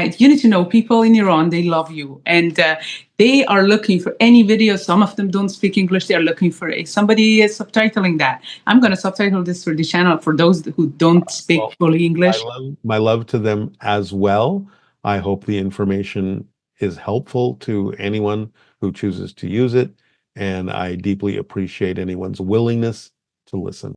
you need to know people in Iran, they love you. And they are looking for any video. Some of them don't speak English. They're looking for somebody is subtitling that. I'm going to subtitle this for the channel for those who don't speak fully English. My love to them as well. I hope the information is helpful to anyone who chooses to use it. And I deeply appreciate anyone's willingness to listen.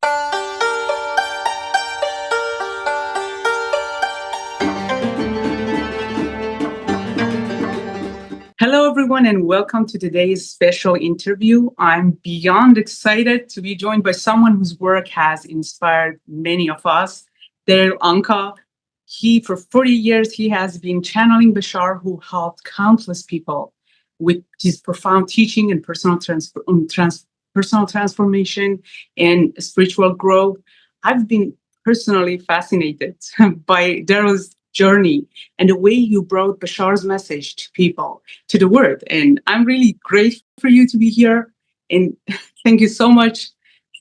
Hello, everyone, and welcome to today's special interview. I'm beyond excited to be joined by someone whose work has inspired many of us, Darryl Anka. For 40 years, he has been channeling Bashar, who helped countless people with his profound teaching and personal transformation and spiritual growth. I've been personally fascinated by Darryl's journey and the way you brought Bashar's message to people, to the world. And I'm really grateful for you to be here. And thank you so much.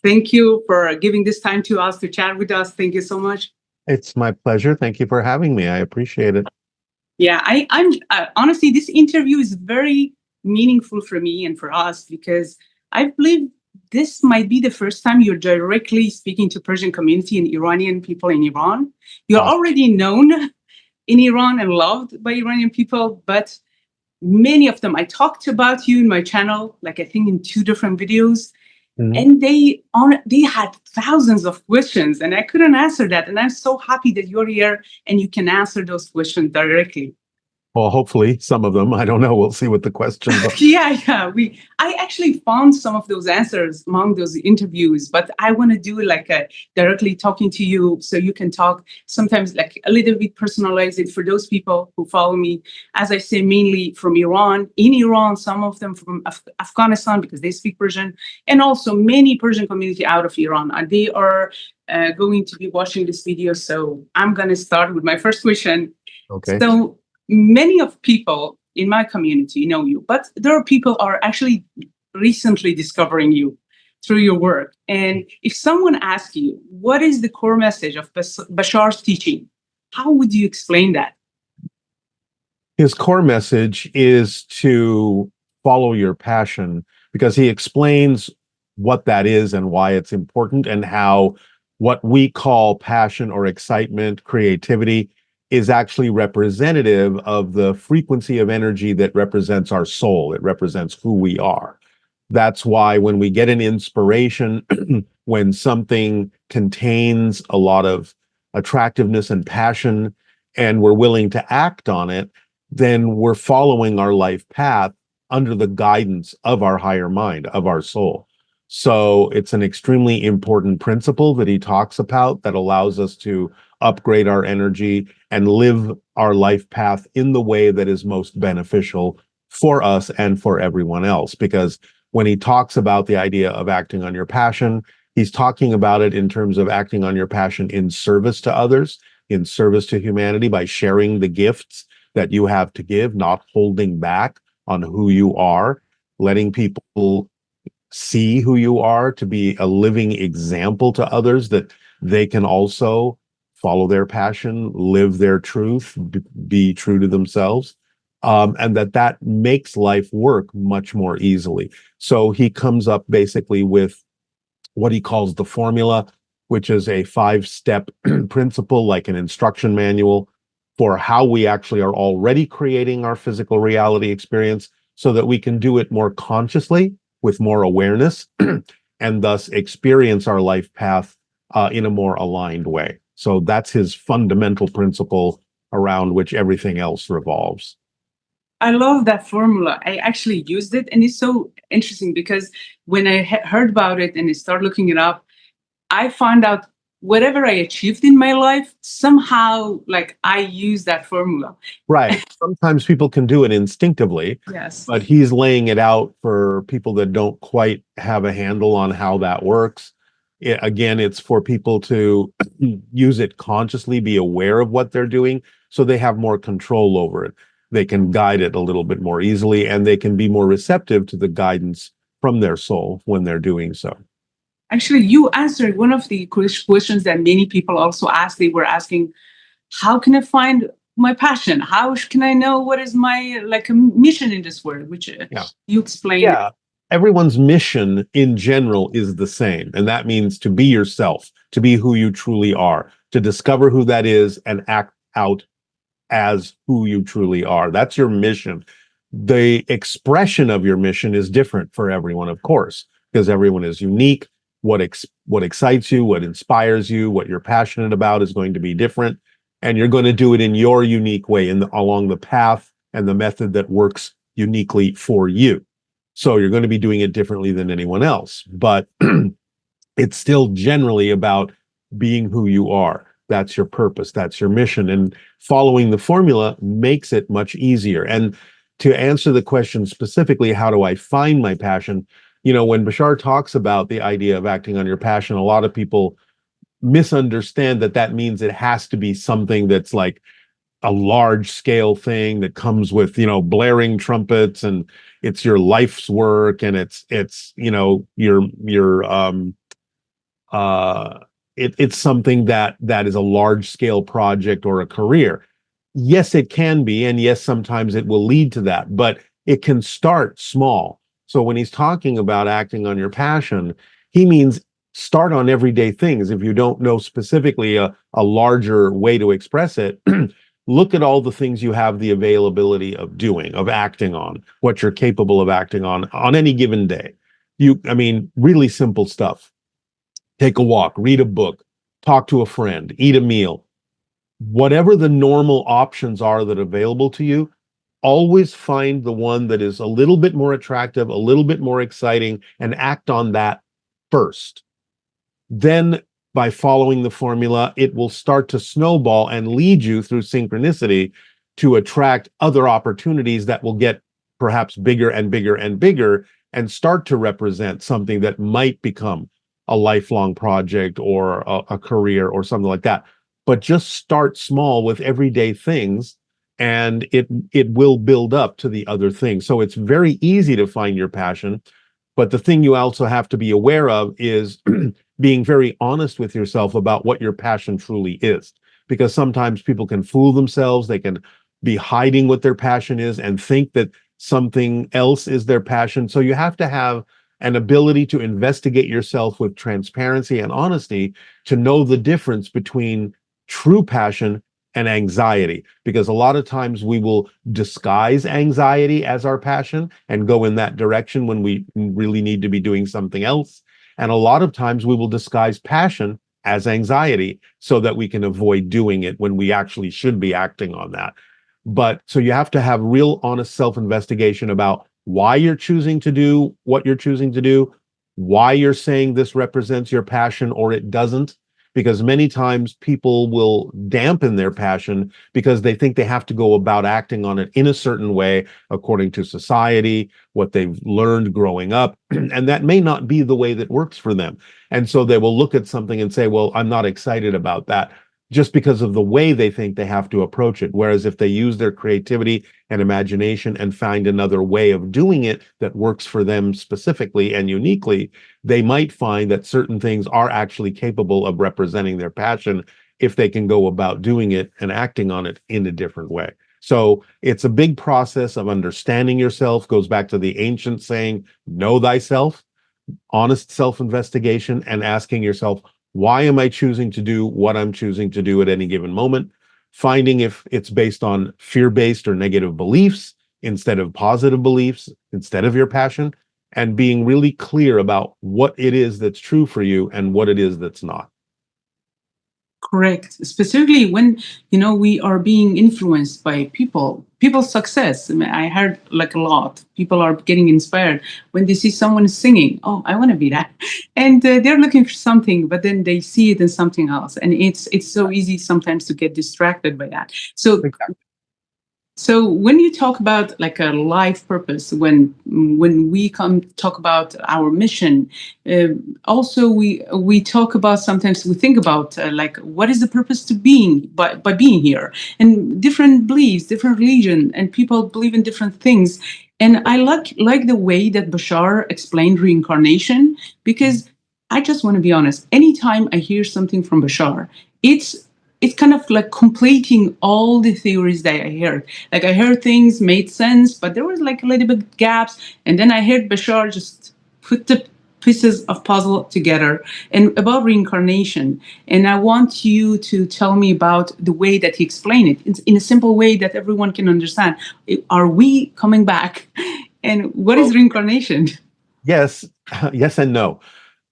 Thank you for giving this time to us to chat with us. Thank you so much. It's my pleasure. Thank you for having me. I appreciate it. Yeah, I'm honestly, this interview is very meaningful for me and for us because I believe this might be the first time you're directly speaking to Persian community and Iranian people in Iran. You're already known in Iran and loved by Iranian people, but many of them, I talked about you in my channel, like I think in 2 different videos, and they had thousands of questions and I couldn't answer that. And I'm so happy that you're here and you can answer those questions directly. Well, hopefully some of them. I don't know. We'll see what the questions are. Yeah. I actually found some of those answers among those interviews, but I want to do like directly talking to you so you can talk sometimes like a little bit personalize it for those people who follow me. As I say, mainly from Iran, in Iran, some of them from Afghanistan because they speak Persian, and also many Persian community out of Iran. And they are going to be watching this video. So I'm going to start with my first question. Okay. So many of people in my community know you, but there are people are actually recently discovering you through your work. And if someone asks you, what is the core message of Bashar's teaching? How would you explain that? His core message is to follow your passion because he explains what that is and why it's important and how what we call passion or excitement, creativity, is actually representative of the frequency of energy that represents our soul. It represents who we are. That's why when we get an inspiration, when something contains a lot of attractiveness and passion, and we're willing to act on it, then we're following our life path under the guidance of our higher mind, of our soul. So it's an extremely important principle that he talks about that allows us to upgrade our energy and live our life path in the way that is most beneficial for us and for everyone else. Because when he talks about the idea of acting on your passion, he's talking about it in terms of acting on your passion in service to others, in service to humanity by sharing the gifts that you have to give, not holding back on who you are, letting people see who you are, to be a living example to others that they can also follow their passion, live their truth, be true to themselves, and that makes life work much more easily. So he comes up basically with what he calls the formula, which is a 5-step principle, like an instruction manual for how we actually are already creating our physical reality experience so that we can do it more consciously with more awareness and thus experience our life path in a more aligned way. So that's his fundamental principle around which everything else revolves. I love that formula. I actually used it, and it's so interesting because when I heard about it and I started looking it up, I found out whatever I achieved in my life, somehow, like, I use that formula. Right. Sometimes people can do it instinctively. Yes. But he's laying it out for people that don't quite have a handle on how that works. Again, it's for people to use it consciously, be aware of what they're doing, so they have more control over it. They can guide it a little bit more easily, and they can be more receptive to the guidance from their soul when they're doing so. Actually, you answered one of the questions that many people also asked. They were asking, how can I find my passion? How can I know what is my mission in this world? Which you explained. Yeah. Everyone's mission in general is the same. And that means to be yourself, to be who you truly are, to discover who that is and act out as who you truly are. That's your mission. The expression of your mission is different for everyone, of course, because everyone is unique. What excites you, what inspires you, what you're passionate about is going to be different. And you're going to do it in your unique way, along the path and the method that works uniquely for you. So you're going to be doing it differently than anyone else. But it's still generally about being who you are. That's your purpose. That's your mission. And following the formula makes it much easier. And to answer the question specifically, how do I find my passion? When Bashar talks about the idea of acting on your passion, a lot of people misunderstand that means it has to be something that's like a large scale thing that comes with, blaring trumpets, and it's your life's work, and it's it's something that is a large scale project or a career. Yes, it can be, and yes, sometimes it will lead to that, but it can start small. So when he's talking about acting on your passion, he means start on everyday things. If you don't know specifically a larger way to express it, look at all the things you have the availability of doing, of acting on, what you're capable of acting on any given day. Really simple stuff. Take a walk, read a book, talk to a friend, eat a meal. Whatever the normal options are that are available to you, always find the one that is a little bit more attractive, a little bit more exciting, and act on that first. Then, by following the formula, it will start to snowball and lead you through synchronicity to attract other opportunities that will get perhaps bigger and bigger and bigger and start to represent something that might become a lifelong project or a career or something like that. But just start small with everyday things, and it will build up to the other things. So it's very easy to find your passion. But the thing you also have to be aware of is being very honest with yourself about what your passion truly is. Because sometimes people can fool themselves. They can be hiding what their passion is and think that something else is their passion. So you have to have an ability to investigate yourself with transparency and honesty to know the difference between true passion and anxiety, because a lot of times we will disguise anxiety as our passion and go in that direction when we really need to be doing something else. And a lot of times we will disguise passion as anxiety so that we can avoid doing it when we actually should be acting on that. But so you have to have real honest self-investigation about why you're choosing to do what you're choosing to do, why you're saying this represents your passion or it doesn't. Because many times people will dampen their passion because they think they have to go about acting on it in a certain way according to society, what they've learned growing up, and that may not be the way that works for them. And so they will look at something and say, well, I'm not excited about that, just because of the way they think they have to approach it. Whereas if they use their creativity and imagination and find another way of doing it that works for them specifically and uniquely, they might find that certain things are actually capable of representing their passion if they can go about doing it and acting on it in a different way. So it's a big process of understanding yourself. Goes back to the ancient saying, know thyself, honest self-investigation, and asking yourself, why am I choosing to do what I'm choosing to do at any given moment? Finding if it's based on fear-based or negative beliefs instead of positive beliefs, instead of your passion, and being really clear about what it is that's true for you and what it is that's not. Correct. Specifically when, we are being influenced by people's success. I heard a lot. People are getting inspired when they see someone singing. Oh, I want to be that. And they're looking for something, but then they see it in something else. And it's so easy sometimes to get distracted by that. So when you talk about a life purpose, when we come talk about our mission, also we talk about, sometimes we think about what is the purpose to being by being here, and different beliefs, different religion, and people believe in different things. And I like the way that Bashar explained reincarnation, because I just want to be honest. Anytime I hear something from Bashar, it's kind of like completing all the theories that I heard. Like I heard things made sense, but there was like a little bit gaps. And then I heard Bashar just put the pieces of puzzle together and about reincarnation. And I want you to tell me about the way that he explained it. It's in a simple way that everyone can understand. Are we coming back? And what is reincarnation? Yes, yes and no.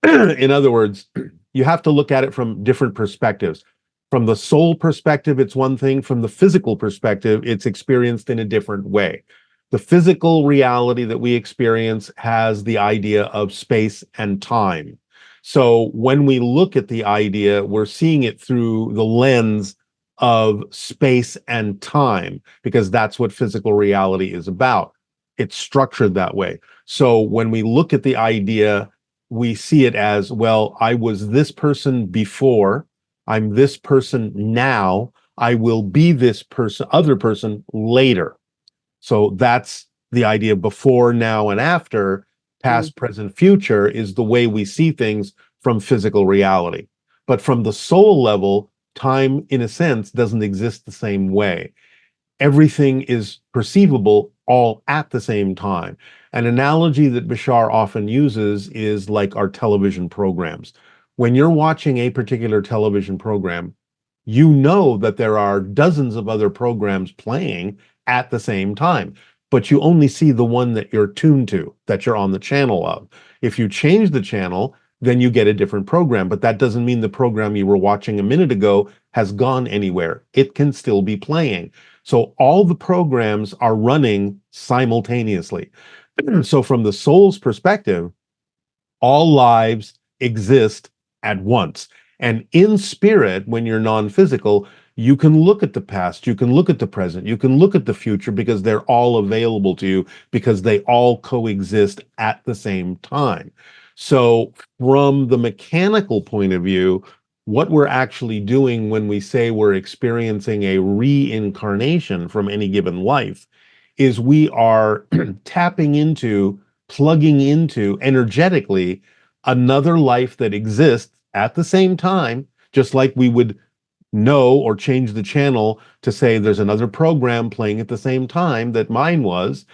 In other words, you have to look at it from different perspectives. From the soul perspective, it's one thing. From the physical perspective, it's experienced in a different way. The physical reality that we experience has the idea of space and time. So when we look at the idea, we're seeing it through the lens of space and time, because that's what physical reality is about. It's structured that way. So when we look at the idea, we see it as, well, I was this person before, I'm this person now, I will be this person, other person later. So that's the idea. Before, now, and after, past, present, future is the way we see things from physical reality. But from the soul level, time, in a sense, doesn't exist the same way. Everything is perceivable all at the same time. An analogy that Bashar often uses is like our television programs. When you're watching a particular television program, you know that there are dozens of other programs playing at the same time, but you only see the one that you're tuned to, that you're on the channel of. If you change the channel, then you get a different program, but that doesn't mean the program you were watching a minute ago has gone anywhere. It can still be playing. So all the programs are running simultaneously. So from the soul's perspective, all lives exist at once. And in spirit, when you're non-physical, you can look at the past, you can look at the present, you can look at the future, because they're all available to you, because they all coexist at the same time. So from the mechanical point of view, what we're actually doing when we say we're experiencing a reincarnation from any given life is we are tapping into, plugging into energetically another life that exists at the same time, just like we would know or change the channel to say there's another program playing at the same time that mine was,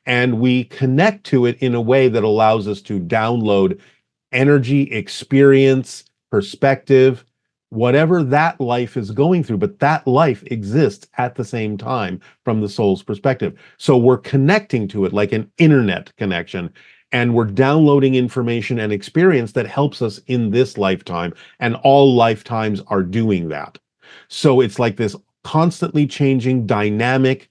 and we connect to it in a way that allows us to download energy, experience, perspective, whatever that life is going through, but that life exists at the same time from the soul's perspective. So we're connecting to it like an internet connection, and we're downloading information and experience that helps us in this lifetime, and all lifetimes are doing that. So it's like this constantly changing, dynamic,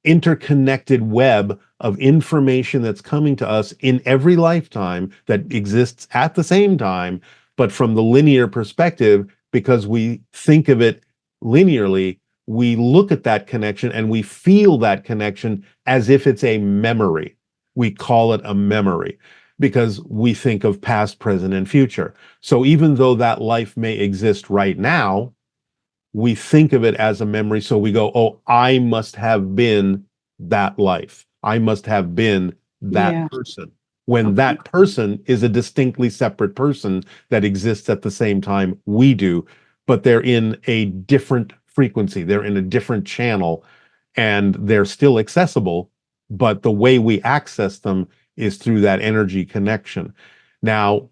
interconnected web of information that's coming to us in every lifetime that exists at the same time, but from the linear perspective, because we think of it linearly, we look at that connection and we feel that connection as if it's a memory. We call it a memory because we think of past, present, and future. So even though that life may exist right now, we think of it as a memory. So we go, oh, I must have been that life. I must have been that person. When that person is a distinctly separate person that exists at the same time we do, but they're in a different frequency. They're in a different channel, and they're still accessible, but the way we access them is through that energy connection. Now,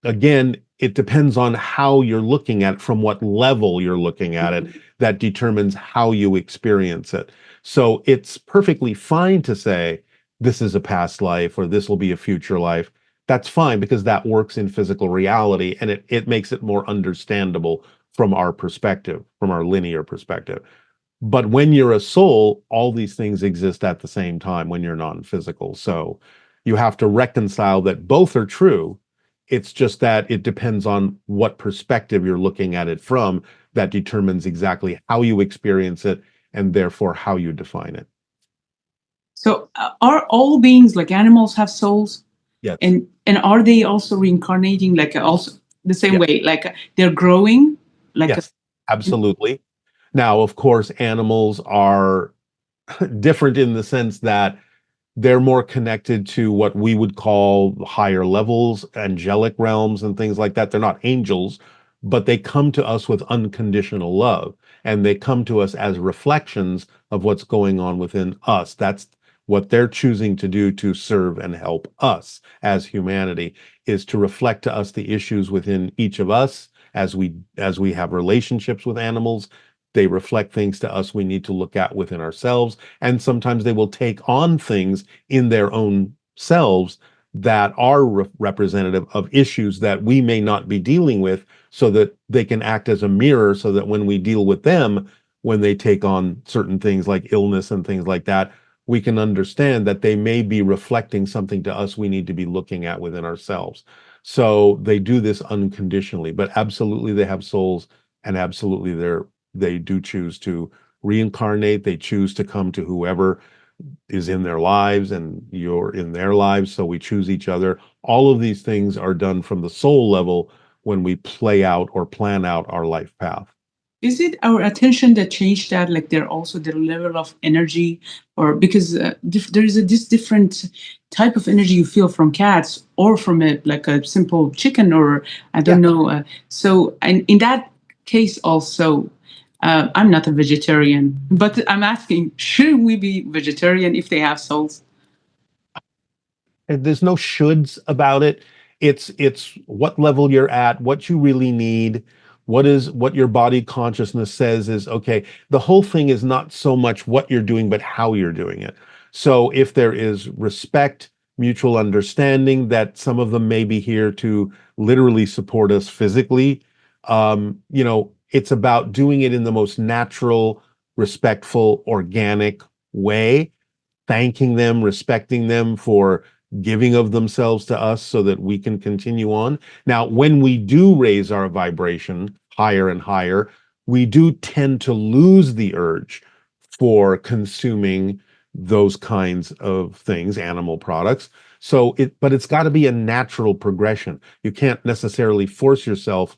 again, it depends on how you're looking at it, from what level you're looking at it, that determines how you experience it. So it's perfectly fine to say, this is a past life or this will be a future life. That's fine, because that works in physical reality, and it makes it more understandable from our perspective, from our linear perspective. But when you're a soul, all these things exist at the same time when you're non-physical. So you have to reconcile that both are true. It's just that it depends on what perspective you're looking at it from that determines exactly how you experience it, and therefore how you define it. So are all beings, like animals, have souls? Yes. And are they also reincarnating, like also the same Yes. way, like they're growing? Like Yes, absolutely. Now, of course, animals are different in the sense that they're more connected to what we would call higher levels, angelic realms and things like that. They're not angels, but they come to us with unconditional love, and they come to us as reflections of what's going on within us. That's what they're choosing to do to serve and help us as humanity, is to reflect to us the issues within each of us as we have relationships with animals. They reflect things to us we need to look at within ourselves, and sometimes they will take on things in their own selves that are representative of issues that we may not be dealing with, so that they can act as a mirror, so that when we deal with them, when they take on certain things like illness and things like that, we can understand that they may be reflecting something to us we need to be looking at within ourselves. So they do this unconditionally, but absolutely they have souls, and absolutely they do choose to reincarnate. They choose to come to whoever is in their lives, and you're in their lives, so we choose each other. All of these things are done from the soul level when we play out or plan out our life path. Is it our attention that changed that? Like there also the level of energy, or because there is this different type of energy you feel from cats or from a simple chicken, or I don't know. So, and in that case also, I'm not a vegetarian, but I'm asking, should we be vegetarian if they have souls? And there's no shoulds about it. It's what level you're at, what you really need, what your body consciousness says is okay. The whole thing is not so much what you're doing, but how you're doing it. So if there is respect, mutual understanding that some of them may be here to literally support us physically, it's about doing it in the most natural, respectful, organic way, thanking them, respecting them for giving of themselves to us so that we can continue on. Now, when we do raise our vibration higher and higher, we do tend to lose the urge for consuming those kinds of things, animal products. But it's got to be a natural progression. You can't necessarily force yourself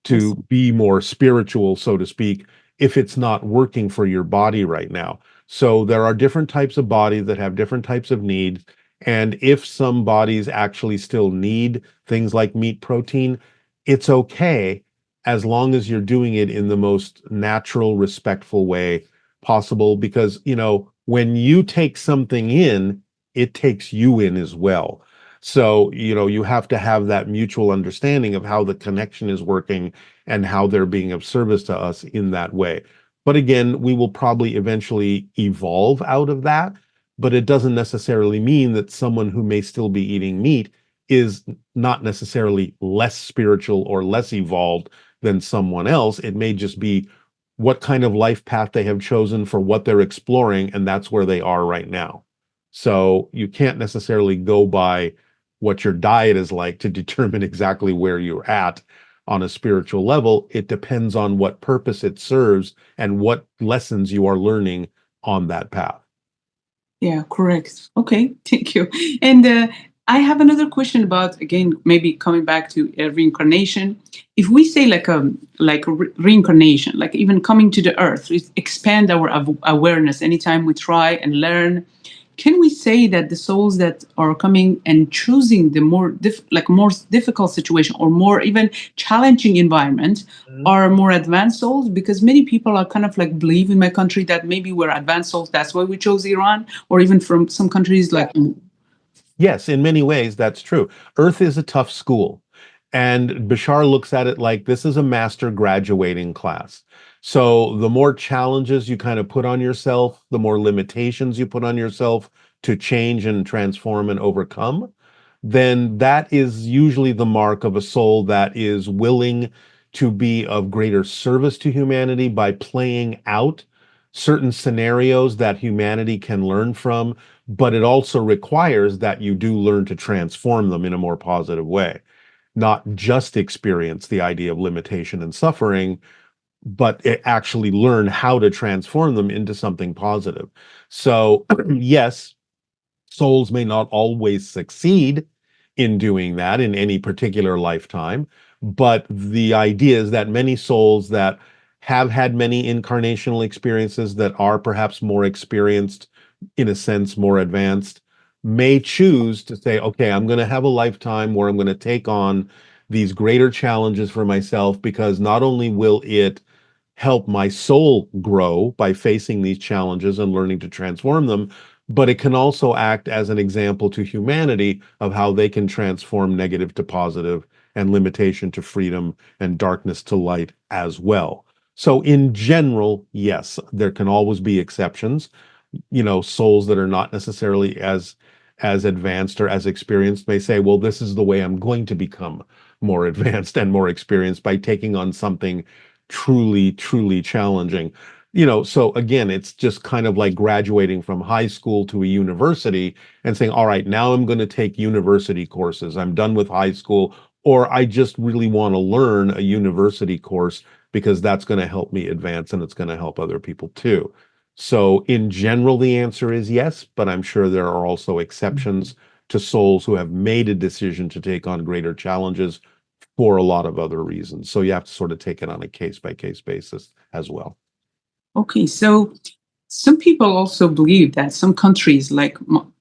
to be more spiritual, so to speak, if it's not working for your body right now. So there are different types of bodies that have different types of needs. And if some bodies actually still need things like meat protein, it's okay, as long as you're doing it in the most natural, respectful way possible. Because, when you take something in, it takes you in as well. So, you have to have that mutual understanding of how the connection is working and how they're being of service to us in that way. But again, we will probably eventually evolve out of that. But it doesn't necessarily mean that someone who may still be eating meat is not necessarily less spiritual or less evolved than someone else. It may just be what kind of life path they have chosen for what they're exploring, and that's where they are right now. So you can't necessarily go by what your diet is like to determine exactly where you're at on a spiritual level. It depends on what purpose it serves and what lessons you are learning on that path. Yeah, correct. Okay, thank you. And I have another question about, again, maybe coming back to reincarnation. If we say reincarnation, like even coming to the earth, expand our awareness anytime we try and learn, can we say that the souls that are coming and choosing the more more difficult situation or more even challenging environment are more advanced souls? Because many people are kind of believe in my country that maybe we're advanced souls, that's why we chose Iran, or even from some countries like. Yes, in many ways, that's true. Earth is a tough school. And Bashar looks at it like this is a master graduating class. So the more challenges you kind of put on yourself, the more limitations you put on yourself to change and transform and overcome, then that is usually the mark of a soul that is willing to be of greater service to humanity by playing out certain scenarios that humanity can learn from, but it also requires that you do learn to transform them in a more positive way, not just experience the idea of limitation and suffering, but actually learn how to transform them into something positive. So, yes, souls may not always succeed in doing that in any particular lifetime, but the idea is that many souls that have had many incarnational experiences, that are perhaps more experienced, in a sense, more advanced, may choose to say, okay, I'm going to have a lifetime where I'm going to take on these greater challenges for myself, because not only will it help my soul grow by facing these challenges and learning to transform them, but it can also act as an example to humanity of how they can transform negative to positive and limitation to freedom and darkness to light as well. So in general, yes, there can always be exceptions. Souls that are not necessarily as advanced or as experienced may say, well, this is the way I'm going to become more advanced and more experienced, by taking on something truly, truly challenging. So again, it's just kind of like graduating from high school to a university and saying, all right, now I'm going to take university courses. I'm done with high school, or I just really want to learn a university course because that's going to help me advance and it's going to help other people too. So in general, the answer is yes, but I'm sure there are also exceptions to souls who have made a decision to take on greater challenges for a lot of other reasons. So you have to sort of take it on a case-by-case basis as well. Okay, so some people also believe that some countries like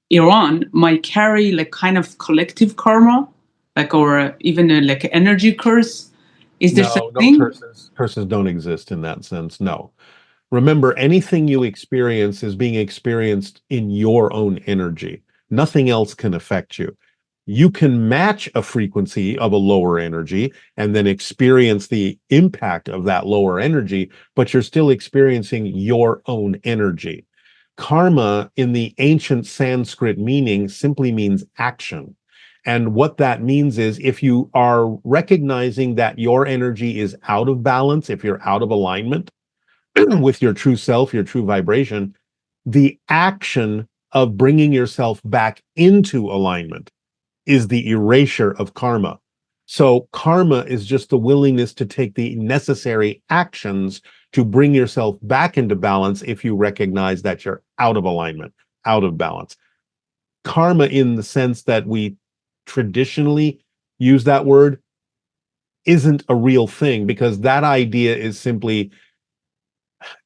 Iran might carry like kind of collective karma, like, or even like energy curse. Is there something? No, curses don't exist in that sense. No. Remember, anything you experience is being experienced in your own energy. Nothing else can affect you. You can match a frequency of a lower energy and then experience the impact of that lower energy, but you're still experiencing your own energy. Karma, in the ancient Sanskrit meaning, simply means action. And what that means is, if you are recognizing that your energy is out of balance, if you're out of alignment with your true self, your true vibration, the action of bringing yourself back into alignment is the erasure of karma. So karma is just the willingness to take the necessary actions to bring yourself back into balance if you recognize that you're out of alignment, out of balance. Karma, in the sense that we traditionally use that word, isn't a real thing, because that idea is simply,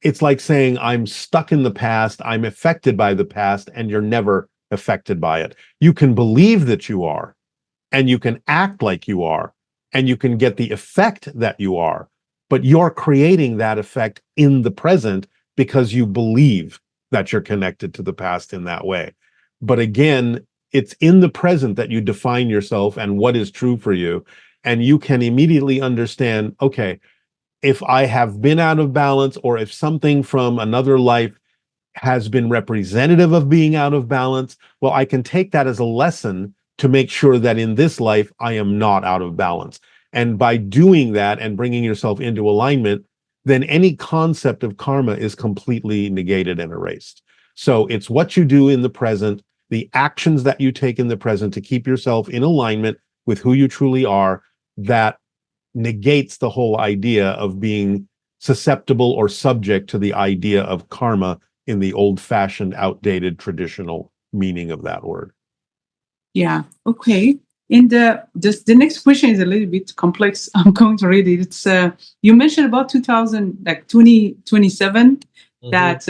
it's like saying I'm stuck in the past, I'm affected by the past, and you're never affected by it. You can believe that you are, and you can act like you are, and you can get the effect that you are, but you're creating that effect in the present because you believe that you're connected to the past in that way. But again, it's in the present that you define yourself and what is true for you, and you can immediately understand, okay, if I have been out of balance, or if something from another life has been representative of being out of balance, well, I can take that as a lesson to make sure that in this life, I am not out of balance. And by doing that and bringing yourself into alignment, then any concept of karma is completely negated and erased. So it's what you do in the present, the actions that you take in the present to keep yourself in alignment with who you truly are, that negates the whole idea of being susceptible or subject to the idea of karma in the old-fashioned, outdated, traditional meaning of that word. Yeah, okay. And the next question is a little bit complex. I'm going to read it. It's you mentioned about 2027 that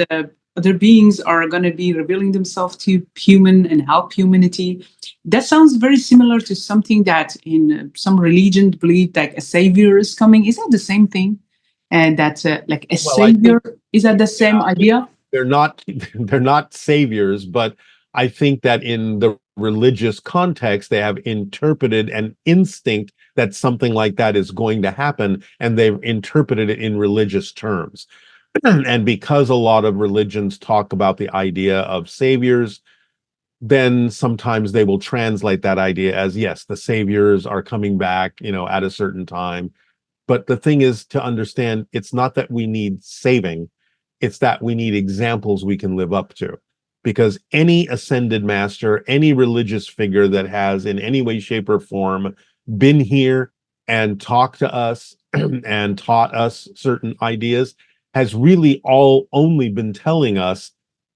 other beings are going to be revealing themselves to human and help humanity. That sounds very similar to something that in some religion believe like a savior is coming. Is that the same thing? And that like a savior, is that the same idea? They're not saviors, but I think that in the religious context, they have interpreted an instinct that something like that is going to happen, and they've interpreted it in religious terms. And because a lot of religions talk about the idea of saviors, then sometimes they will translate that idea as, yes, the saviors are coming back, at a certain time. But the thing is to understand, it's not that we need saving, it's that we need examples we can live up to. Because any ascended master, any religious figure that has in any way, shape, or form been here and talked to us and taught us certain ideas has really only been telling us,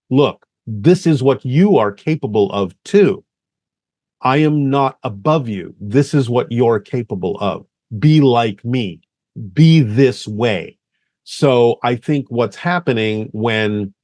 look, this is what you are capable of too. I am not above you. This is what you're capable of. Be like me. Be this way. So I think what's happening when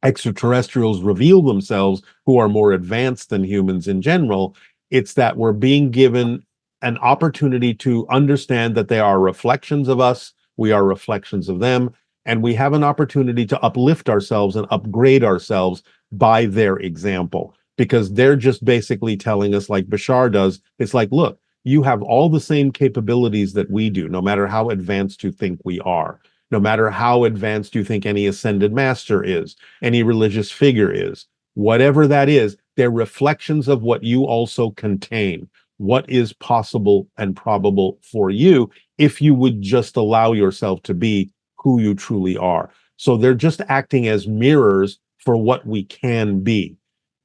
extraterrestrials reveal themselves, who are more advanced than humans in general, it's that we're being given an opportunity to understand that they are reflections of us, we are reflections of them, and we have an opportunity to uplift ourselves and upgrade ourselves by their example, because they're just basically telling us, like Bashar does, it's like, look, you have all the same capabilities that we do, no matter how advanced you think we are, no matter how advanced you think any ascended master is, any religious figure is, whatever that is, they're reflections of what you also contain, what is possible and probable for you if you would just allow yourself to be who you truly are. So they're just acting as mirrors for what we can be.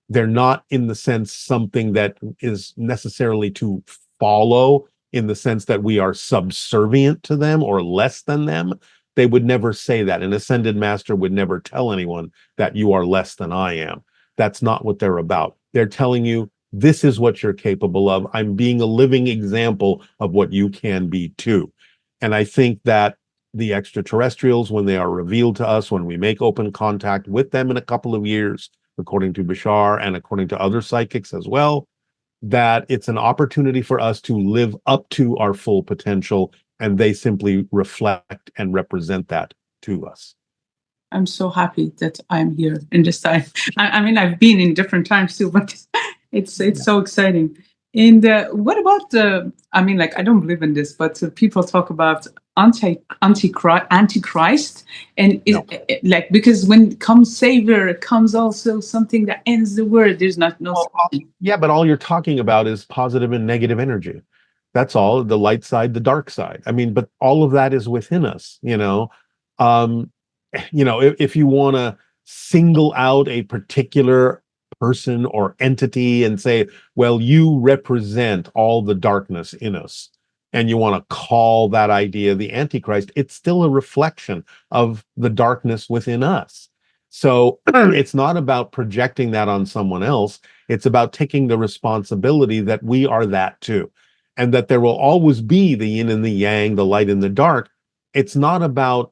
They're not, in the sense, something that is necessarily to follow, in the sense that we are subservient to them or less than them. They would never say that. An ascended master would never tell anyone that you are less than I am. That's not what they're about. They're telling you, this is what you're capable of. I'm being a living example of what you can be too. And I think that the extraterrestrials, when they are revealed to us, when we make open contact with them in a couple of years, according to Bashar and according to other psychics as well, that it's an opportunity for us to live up to our full potential, and they simply reflect and represent that to us. I'm so happy that I'm here in this time. I mean, I've been in different times too, but it's so exciting. And what about I mean, like, I don't believe in this, but people talk about antichrist, and like, because when comes savior, comes also something that ends the world. There's no. Yeah, but all you're talking about is positive and negative energy. That's all. The light side, the dark side. I mean, but all of that is within us. If you want to single out a particular person or entity and say, well, you represent all the darkness in us, and you want to call that idea the Antichrist, it's still a reflection of the darkness within us. So it's not about projecting that on someone else. It's about taking the responsibility that we are that too, and that there will always be the yin and the yang, the light and the dark. It's not about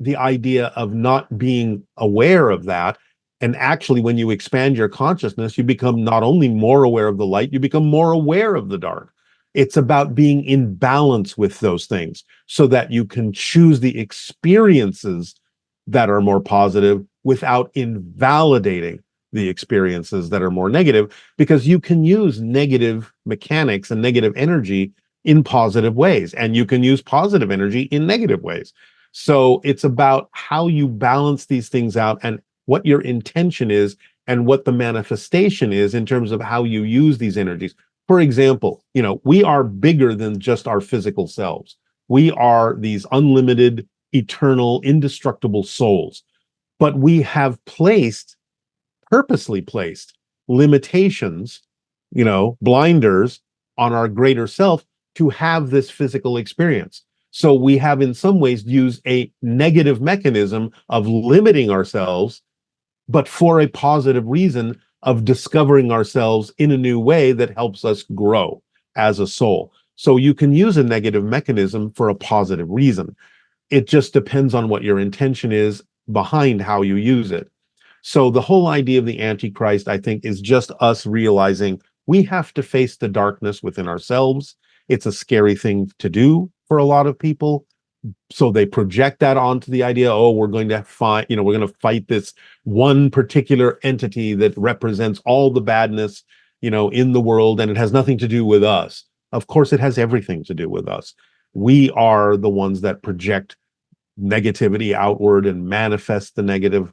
the idea of not being aware of that. And actually, when you expand your consciousness, you become not only more aware of the light, you become more aware of the dark. It's about being in balance with those things so that you can choose the experiences that are more positive without invalidating the experiences that are more negative, because you can use negative mechanics and negative energy in positive ways, and you can use positive energy in negative ways. So it's about how you balance these things out and what your intention is and what the manifestation is in terms of how you use these energies. For example, we are bigger than just our physical selves. We are these unlimited, eternal, indestructible souls. But we have purposely placed limitations, blinders on our greater self to have this physical experience. So we have, in some ways, used a negative mechanism of limiting ourselves, but for a positive reason of discovering ourselves in a new way that helps us grow as a soul. So you can use a negative mechanism for a positive reason. It just depends on what your intention is behind how you use it. So the whole idea of the Antichrist, I think, is just us realizing we have to face the darkness within ourselves. It's a scary thing to do for a lot of people. So they project that onto the idea, we're going to fight, we're going to fight this one particular entity that represents all the badness, in the world, and it has nothing to do with us. Of course, it has everything to do with us. We are the ones that project negativity outward and manifest the negative,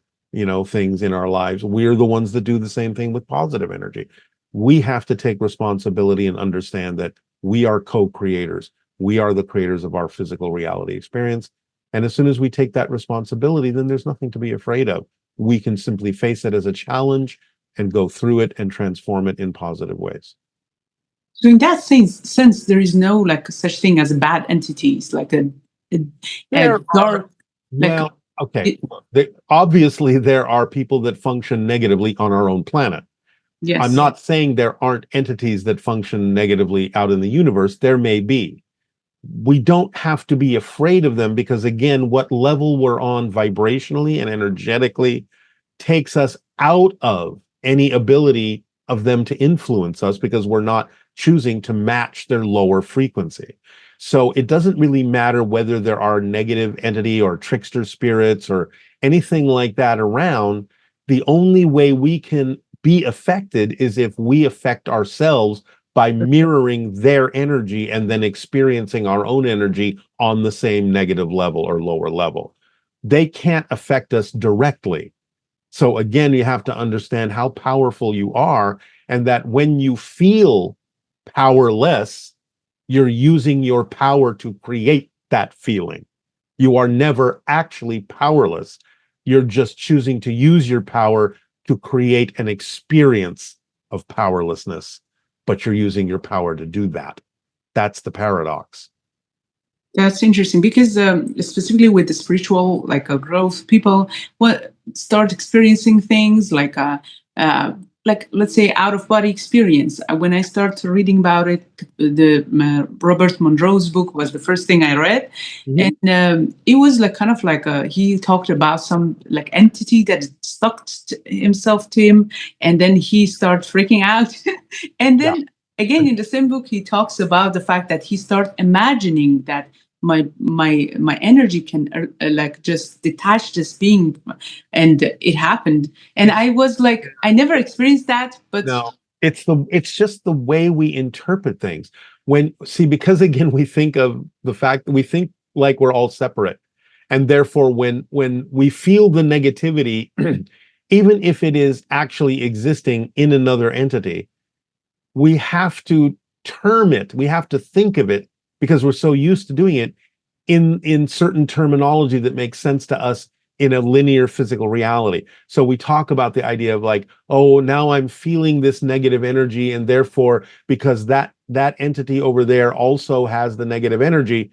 things in our lives. We're the ones that do the same thing with positive energy. We have to take responsibility and understand that we are co-creators. We are the creators of our physical reality experience. And as soon as we take that responsibility, then there's nothing to be afraid of. We can simply face it as a challenge and go through it and transform it in positive ways. So in that sense, there is no such thing as bad entities, like a dark. Well, okay. Obviously, there are people that function negatively on our own planet. Yes. I'm not saying there aren't entities that function negatively out in the universe. There may be. We don't have to be afraid of them because, again, what level we're on vibrationally and energetically takes us out of any ability of them to influence us, because we're not choosing to match their lower frequency. So it doesn't really matter whether there are negative entity or trickster spirits or anything like that around. The only way we can be affected is if we affect ourselves by mirroring their energy and then experiencing our own energy on the same negative level or lower level. They can't affect us directly. So again, you have to understand how powerful you are, and that when you feel powerless, you're using your power to create that feeling. You are never actually powerless. You're just choosing to use your power to create an experience of powerlessness, but you're using your power to do that. That's the paradox. That's interesting because specifically with the spiritual growth, people start experiencing things like let's say out of body experience. When I started reading about it, the Robert Monroe's book was the first thing I read, and it was he talked about some entity that stuck himself to him, and then he started freaking out, and then. Again, in the same book, he talks about the fact that he started imagining that my energy can just detach this being, and it happened. And I was like, I never experienced that, but no, it's just the way we interpret things. Because again, we think of the fact that we think like we're all separate, and therefore, when we feel the negativity, even if it is actually existing in another entity, we have to term it, we have to think of it, because we're so used to doing it in certain terminology that makes sense to us in a linear physical reality. So we talk about the idea of oh, now I'm feeling this negative energy, and therefore, because that entity over there also has the negative energy,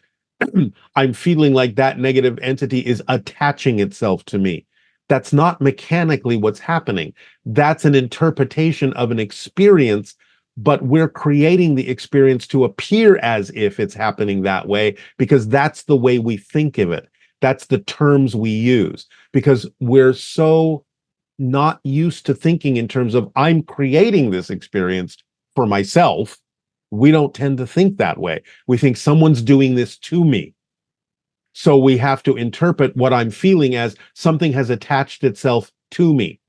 I'm feeling like that negative entity is attaching itself to me. That's not mechanically what's happening. That's an interpretation of an experience, but we're creating the experience to appear as if it's happening that way, because that's the way we think of it. That's the terms we use, because we're so not used to thinking in terms of I'm creating this experience for myself. We don't tend to think that way. We think someone's doing this to me. So we have to interpret what I'm feeling as something has attached itself to me.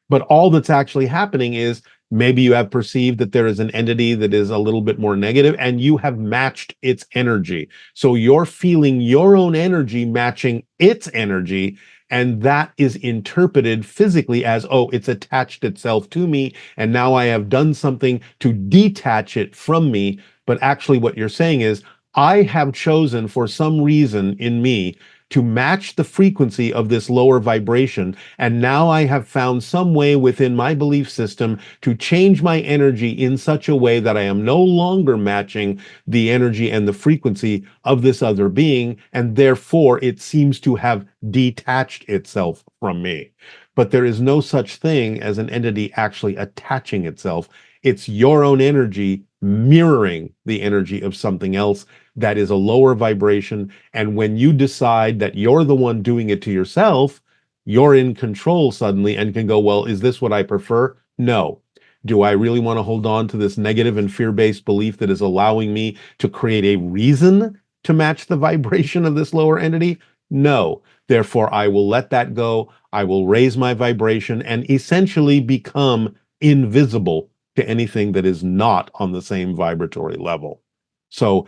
But all that's actually happening is maybe you have perceived that there is an entity that is a little bit more negative, and you have matched its energy. So you're feeling your own energy matching its energy, and that is interpreted physically as, oh, it's attached itself to me, and now I have done something to detach it from me. But actually what you're saying is, I have chosen for some reason in me to match the frequency of this lower vibration. And now I have found some way within my belief system to change my energy in such a way that I am no longer matching the energy and the frequency of this other being. And therefore, it seems to have detached itself from me. But there is no such thing as an entity actually attaching itself. It's your own energy mirroring the energy of something else that is a lower vibration. And when you decide that you're the one doing it to yourself, you're in control suddenly and can go, well, is this what I prefer? No. Do I really want to hold on to this negative and fear-based belief that is allowing me to create a reason to match the vibration of this lower entity? No. Therefore, I will let that go. I will raise my vibration and essentially become invisible to anything that is not on the same vibratory level. So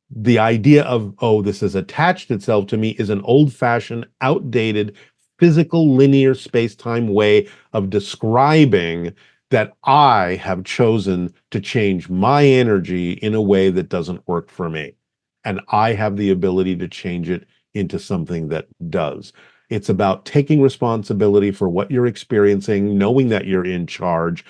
the idea of, oh, this has attached itself to me is an old-fashioned, outdated, physical, linear space-time way of describing that I have chosen to change my energy in a way that doesn't work for me. And I have the ability to change it into something that does. It's about taking responsibility for what you're experiencing, knowing that you're in charge,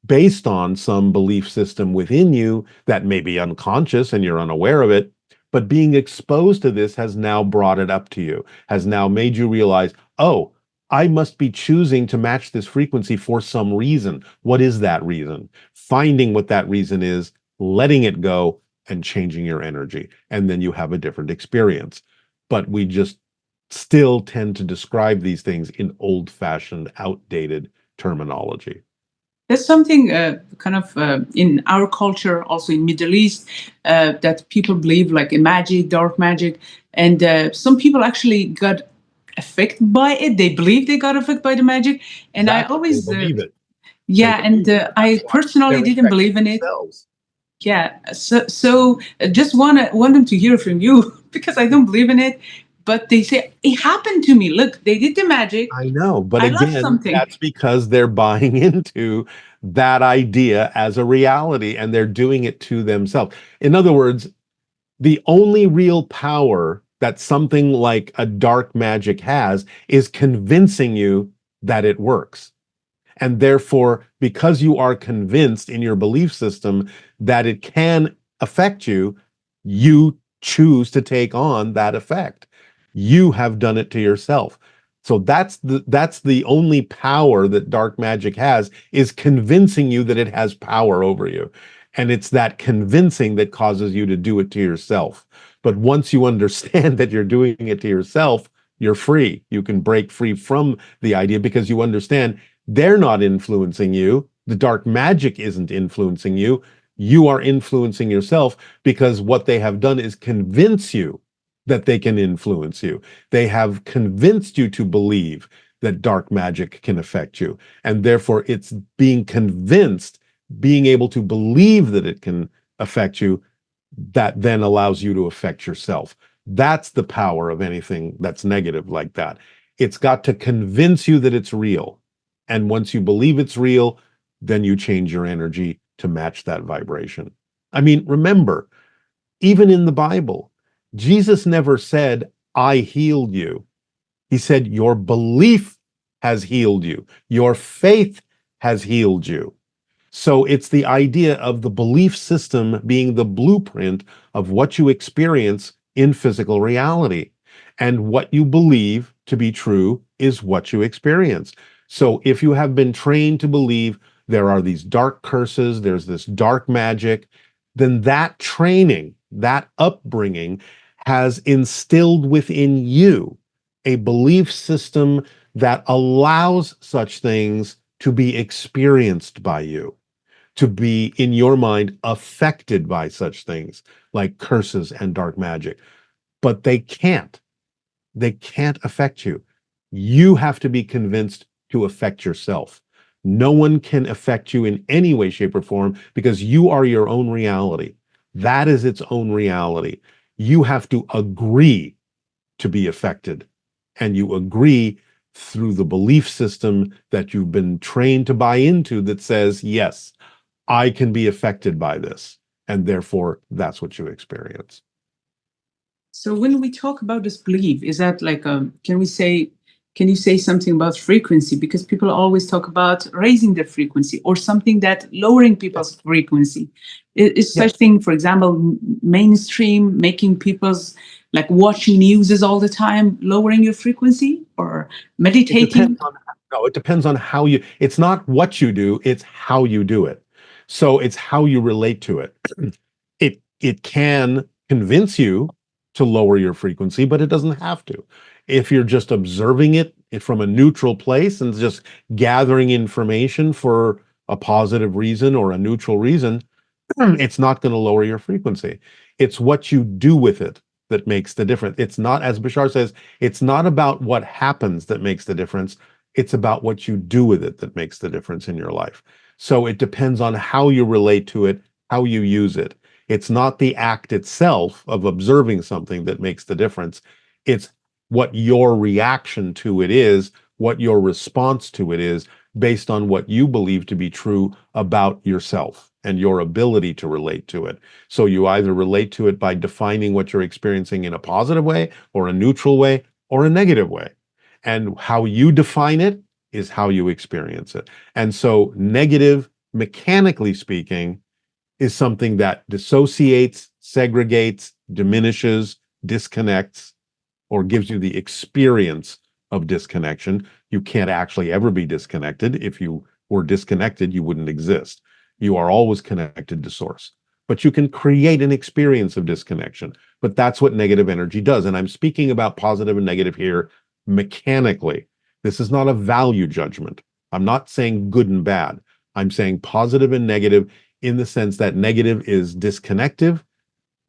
based on some belief system within you that may be unconscious and you're unaware of it, but being exposed to this has now brought it up to you, has now made you realize, oh, I must be choosing to match this frequency for some reason. What is that reason? Finding what that reason is, letting it go, and changing your energy. And then you have a different experience. But we just still tend to describe these things in old-fashioned, outdated terminology. There's something in our culture, also in Middle East, that people believe like in magic, dark magic, and some people actually got affected by it. They believe they got affected by the magic, and I Exactly. always, They believe it. yeah, and I personally didn't believe in it. Themselves. Yeah, so just want them to hear from you because I don't believe in it. But they say it happened to me. Look, they did the magic. I know, but I lost again, something. that's because they're buying into that idea as a reality and they're doing it to themselves. In other words, the only real power that something like a dark magic has is convincing you that it works. And therefore, because you are convinced in your belief system that it can affect you, you choose to take on that effect. You have done it to yourself. So that's the only power that dark magic has, is convincing you that it has power over you. And it's that convincing that causes you to do it to yourself. But once you understand that you're doing it to yourself, you're free. You can break free from the idea because you understand they're not influencing you. The dark magic isn't influencing you. You are influencing yourself because what they have done is convince you that they can influence you. They have convinced you to believe that dark magic can affect you. And therefore, it's being convinced, being able to believe that it can affect you, that then allows you to affect yourself. That's the power of anything that's negative like that. It's got to convince you that it's real. And once you believe it's real, then you change your energy to match that vibration. I mean, remember, even in the Bible, Jesus never said, I healed you. He said, your belief has healed you. Your faith has healed you. So it's the idea of the belief system being the blueprint of what you experience in physical reality. And what you believe to be true is what you experience. So if you have been trained to believe there are these dark curses, there's this dark magic, then that training, that upbringing has instilled within you a belief system that allows such things to be experienced by you, to be, in your mind, affected by such things like curses and dark magic. But they can't. They can't affect you. You have to be convinced to affect yourself. No one can affect you in any way, shape, or form because you are your own reality. That is its own reality. You have to agree to be affected. And you agree through the belief system that you've been trained to buy into that says, yes, I can be affected by this. And therefore, that's what you experience. So when we talk about this belief, is that like, can you say something about frequency? Because people always talk about raising the frequency or something that lowering people's frequency. Is such thing, for example, mainstream, making people's like watching news all the time, lowering your frequency or meditating? It depends on how you, it's not what you do, it's how you do it. So it's how you relate to it. It can convince you to lower your frequency, but it doesn't have to. If you're just observing it from a neutral place and just gathering information for a positive reason or a neutral reason, it's not going to lower your frequency. It's what you do with it that makes the difference. It's not, as Bashar says, it's not about what happens that makes the difference. It's about what you do with it that makes the difference in your life. So it depends on how you relate to it, how you use it. It's not the act itself of observing something that makes the difference. It's what your reaction to it is, what your response to it is, based on what you believe to be true about yourself and your ability to relate to it. So you either relate to it by defining what you're experiencing in a positive way or a neutral way or a negative way. And how you define it is how you experience it. And so negative, mechanically speaking, is something that dissociates, segregates, diminishes, disconnects, or gives you the experience of disconnection. You can't actually ever be disconnected. If you were disconnected, you wouldn't exist. You are always connected to source. But you can create an experience of disconnection. But that's what negative energy does. And I'm speaking about positive and negative here mechanically. This is not a value judgment. I'm not saying good and bad. I'm saying positive and negative in the sense that negative is disconnective,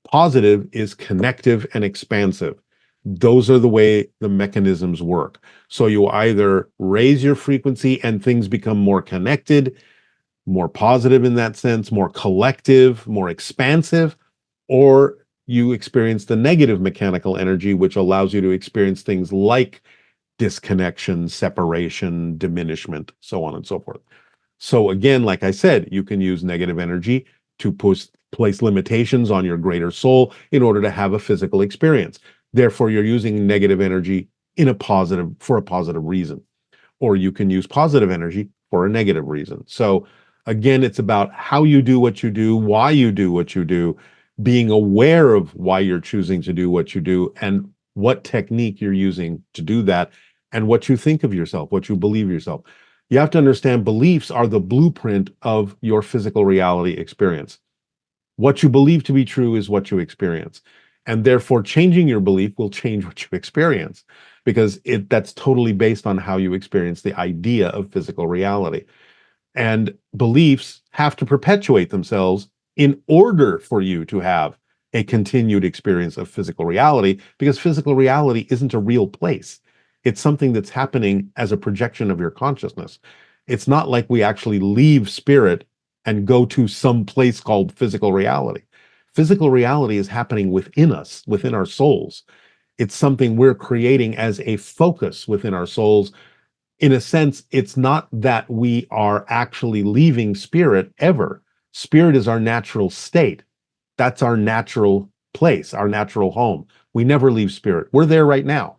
positive is connective and expansive. Those are the way the mechanisms work. So you either raise your frequency and things become more connected, more positive in that sense, more collective, more expansive, or you experience the negative mechanical energy, which allows you to experience things like disconnection, separation, diminishment, so on and so forth. So again, like I said, you can use negative energy to place limitations on your greater soul in order to have a physical experience. Therefore, you're using negative energy for a positive reason. Or you can use positive energy for a negative reason. So again, it's about how you do what you do, why you do what you do, being aware of why you're choosing to do what you do, and what technique you're using to do that, and what you think of yourself, what you believe yourself. You have to understand beliefs are the blueprint of your physical reality experience. What you believe to be true is what you experience. And therefore, changing your belief will change what you experience, because that's totally based on how you experience the idea of physical reality. And beliefs have to perpetuate themselves in order for you to have a continued experience of physical reality, because physical reality isn't a real place. It's something that's happening as a projection of your consciousness. It's not like we actually leave spirit and go to some place called physical reality. Physical reality is happening within us, within our souls. It's something we're creating as a focus within our souls. In a sense, it's not that we are actually leaving spirit ever. Spirit is our natural state. That's our natural place, our natural home. We never leave spirit. We're there right now.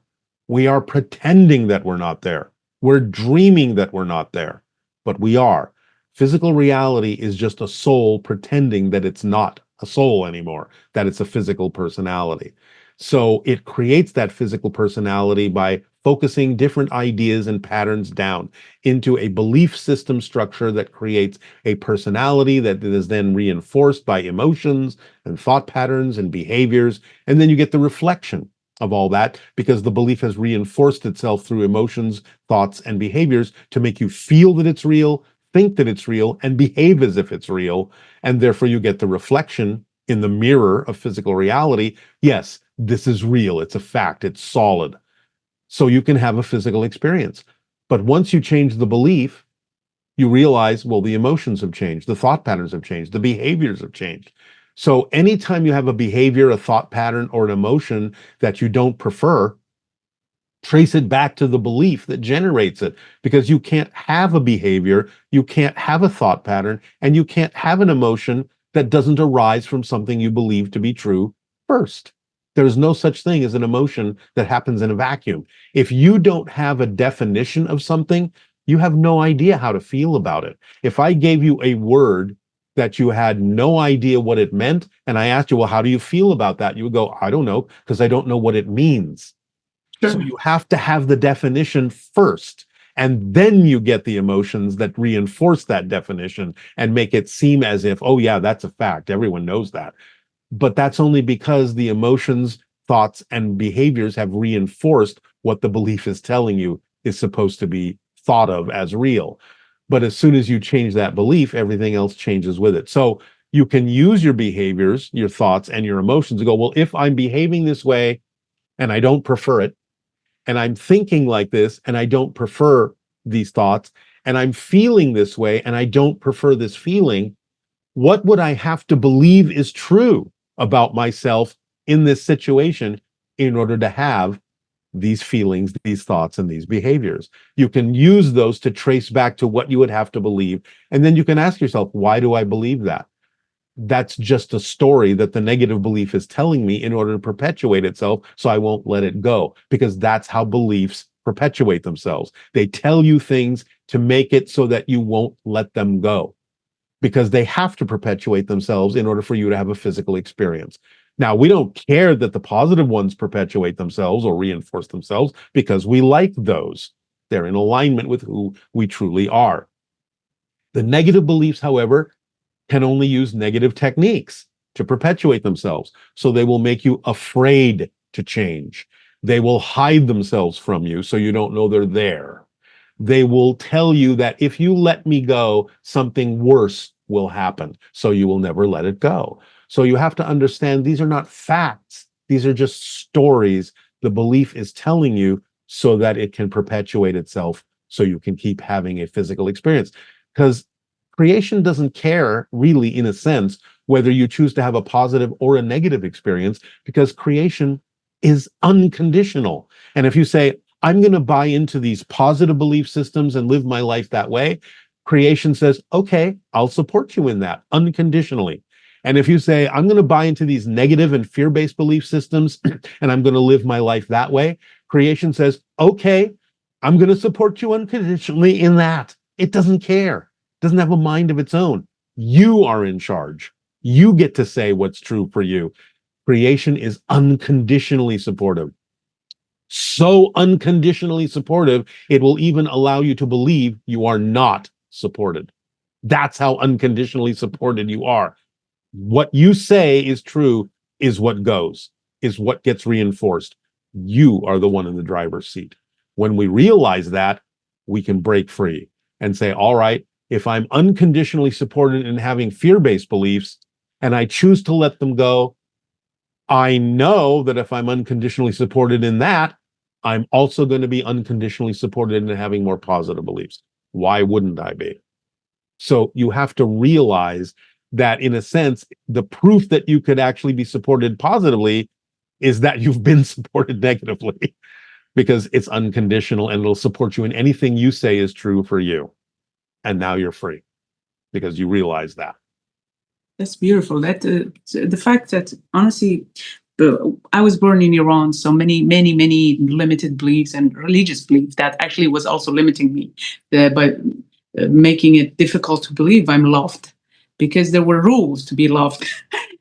We are pretending that we're not there. We're dreaming that we're not there, but we are. Physical reality is just a soul pretending that it's not a soul anymore, that it's a physical personality. So it creates that physical personality by focusing different ideas and patterns down into a belief system structure that creates a personality that is then reinforced by emotions and thought patterns and behaviors. And then you get the reflection of all that, because the belief has reinforced itself through emotions, thoughts, and behaviors to make you feel that it's real, think that it's real, and behave as if it's real. And therefore you get the reflection in the mirror of physical reality. Yes, this is real. It's a fact. It's solid. So you can have a physical experience. But once you change the belief, you realize, well, the emotions have changed, the thought patterns have changed, the behaviors have changed. So anytime you have a behavior, a thought pattern, or an emotion that you don't prefer, trace it back to the belief that generates it, because you can't have a behavior, you can't have a thought pattern, and you can't have an emotion that doesn't arise from something you believe to be true first. There's no such thing as an emotion that happens in a vacuum. If you don't have a definition of something, you have no idea how to feel about it. If I gave you a word that you had no idea what it meant, and I asked you, well, how do you feel about that? You would go, I don't know, because I don't know what it means. Sure. So you have to have the definition first, and then you get the emotions that reinforce that definition and make it seem as if, oh yeah, that's a fact. Everyone knows that. But that's only because the emotions, thoughts, and behaviors have reinforced what the belief is telling you is supposed to be thought of as real. But as soon as you change that belief, everything else changes with it. So you can use your behaviors, your thoughts, and your emotions to go, well, if I'm behaving this way and I don't prefer it, and I'm thinking like this and I don't prefer these thoughts, and I'm feeling this way and I don't prefer this feeling, what would I have to believe is true about myself in this situation in order to have these feelings, these thoughts, and these behaviors? You can use those to trace back to what you would have to believe. And then you can ask yourself, why do I believe that? That's just a story that the negative belief is telling me in order to perpetuate itself, so I won't let it go, because that's how beliefs perpetuate themselves. They tell you things to make it so that you won't let them go, because they have to perpetuate themselves in order for you to have a physical experience. Now, we don't care that the positive ones perpetuate themselves or reinforce themselves, because we like those. They're in alignment with who we truly are. The negative beliefs, however, can only use negative techniques to perpetuate themselves. So they will make you afraid to change. They will hide themselves from you so you don't know they're there. they will tell you that if you let me go, something worse will happen. So you will never let it go. So you have to understand these are not facts. These are just stories the belief is telling you so that it can perpetuate itself so you can keep having a physical experience. Because creation doesn't care, really, in a sense, whether you choose to have a positive or a negative experience, because creation is unconditional. And if you say, I'm going to buy into these positive belief systems and live my life that way, creation says, okay, I'll support you in that unconditionally. And if you say, I'm going to buy into these negative and fear-based belief systems and I'm going to live my life that way, creation says, okay, I'm going to support you unconditionally in that. It doesn't care. It doesn't have a mind of its own. You are in charge. You get to say what's true for you. Creation is unconditionally supportive. So unconditionally supportive, it will even allow you to believe you are not supported. That's how unconditionally supported you are. What you say is true is what goes, is what gets reinforced. You are the one in the driver's seat. When we realize that, we can break free and say, all right, if I'm unconditionally supported in having fear-based beliefs and I choose to let them go, I know that if I'm unconditionally supported in that, I'm also going to be unconditionally supported in having more positive beliefs. Why wouldn't I be? So you have to realize that, in a sense, the proof that you could actually be supported positively is that you've been supported negatively, because it's unconditional and it'll support you in anything you say is true for you. And now you're free because you realize that. That's beautiful. That the fact that, honestly, I was born in Iran, so many limited beliefs and religious beliefs that actually was also limiting me by making it difficult to believe I'm loved, because there were rules to be loved.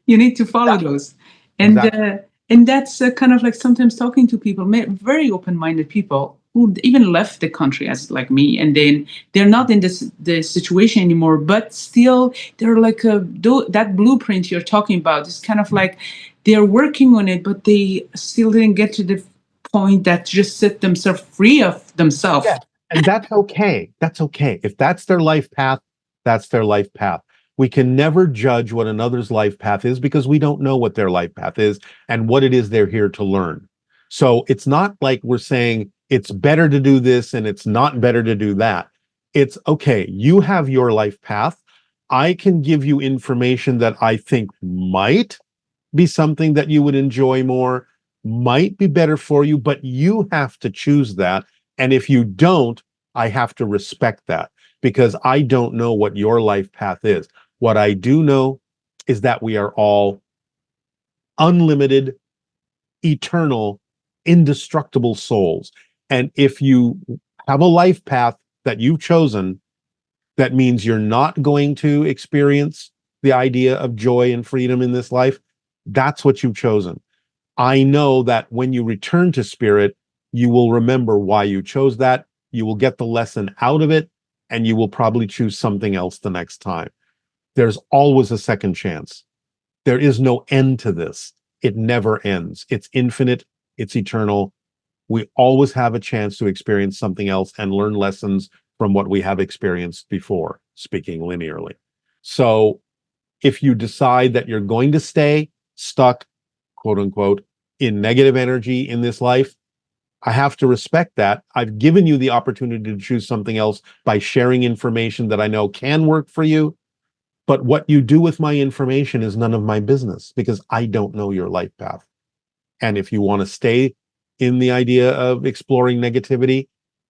You need to follow those, and and that's kind of like sometimes talking to people, very open-minded people who even left the country as like me, and then they're not in the situation anymore, but still they're like that blueprint you're talking about. It's kind of like they're working on it, but they still didn't get to the point that just set themselves free of themselves. Yeah. And that's okay. That's okay. If that's their life path, that's their life path. We can never judge what another's life path is because we don't know what their life path is and what it is they're here to learn. So it's not like we're saying it's better to do this and it's not better to do that. It's okay. You have your life path. I can give you information that I think might be something that you would enjoy more, might be better for you, but you have to choose that. And if you don't, I have to respect that because I don't know what your life path is. What I do know is that we are all unlimited, eternal, indestructible souls. And if you have a life path that you've chosen, that means you're not going to experience the idea of joy and freedom in this life. That's what you've chosen. I know that when you return to spirit, you will remember why you chose that. You will get the lesson out of it, and you will probably choose something else the next time. There's always a second chance. There is no end to this. It never ends. It's infinite. It's eternal. We always have a chance to experience something else and learn lessons from what we have experienced before, speaking linearly. So if you decide that you're going to stay stuck, quote unquote, in negative energy in this life, I have to respect that. I've given you the opportunity to choose something else by sharing information that I know can work for you. But what you do with my information is none of my business because I don't know your life path. And if you want to stay in the idea of exploring negativity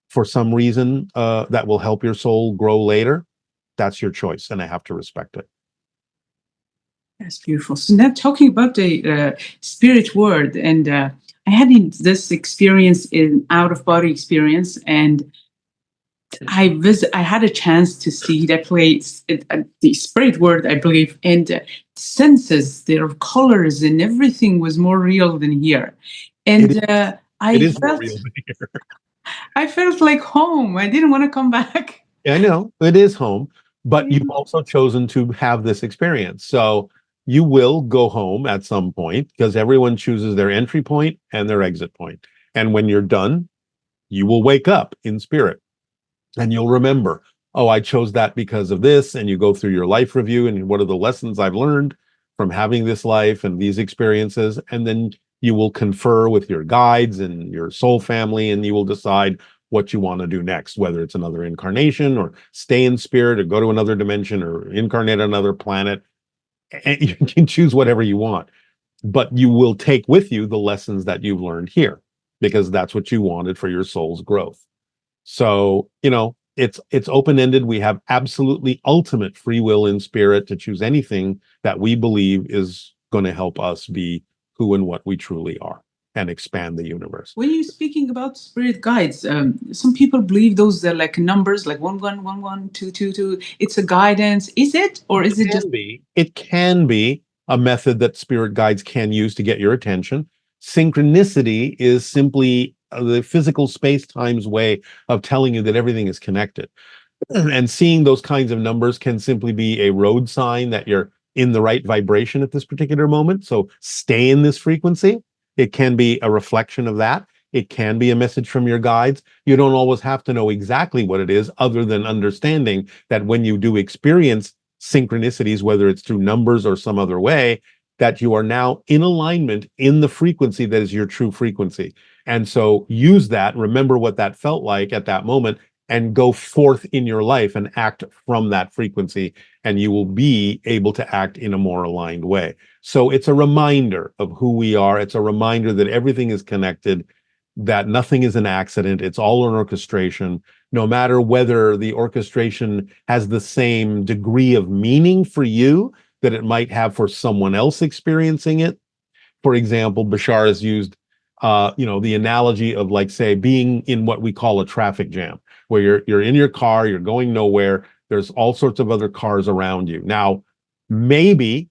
for some reason that will help your soul grow later, that's your choice, and I have to respect it. That's beautiful. So now talking about the spirit world, and I had this experience, in out-of-body experience, and I had a chance to see that place, the spirit world, I believe, and senses, their colors and everything was more real than here. And I felt like home. I didn't want to come back. I know it is home, but you've also chosen to have this experience. So you will go home at some point because everyone chooses their entry point and their exit point. And when you're done, you will wake up in spirit. And you'll remember, oh, I chose that because of this. And you go through your life review and what are the lessons I've learned from having this life and these experiences. And then you will confer with your guides and your soul family, and you will decide what you want to do next, whether it's another incarnation or stay in spirit or go to another dimension or incarnate on another planet. And you can choose whatever you want, but you will take with you the lessons that you've learned here because that's what you wanted for your soul's growth. So, it's open-ended. We have absolutely ultimate free will in spirit to choose anything that we believe is going to help us be who and what we truly are and expand the universe. When you're speaking about spirit guides, some people believe those are like numbers, like 1111 222. It's a guidance. Is it, or is it just? It can be a method that spirit guides can use to get your attention. Synchronicity is simply the physical space-time's way of telling you that everything is connected. And seeing those kinds of numbers can simply be a road sign that you're in the right vibration at this particular moment. So stay in this frequency. It can be a reflection of that. It can be a message from your guides. You don't always have to know exactly what it is, other than understanding that when you do experience synchronicities, whether it's through numbers or some other way, that you are now in alignment in the frequency that is your true frequency. And so use that, remember what that felt like at that moment, and go forth in your life and act from that frequency, and you will be able to act in a more aligned way. So it's a reminder of who we are. It's a reminder that everything is connected, that nothing is an accident. It's all an orchestration. No matter whether the orchestration has the same degree of meaning for you that it might have for someone else experiencing it. For example, Bashar has used the analogy of, like, say, being in what we call a traffic jam, where you're in your car, you're going nowhere, there's all sorts of other cars around you. Now, maybe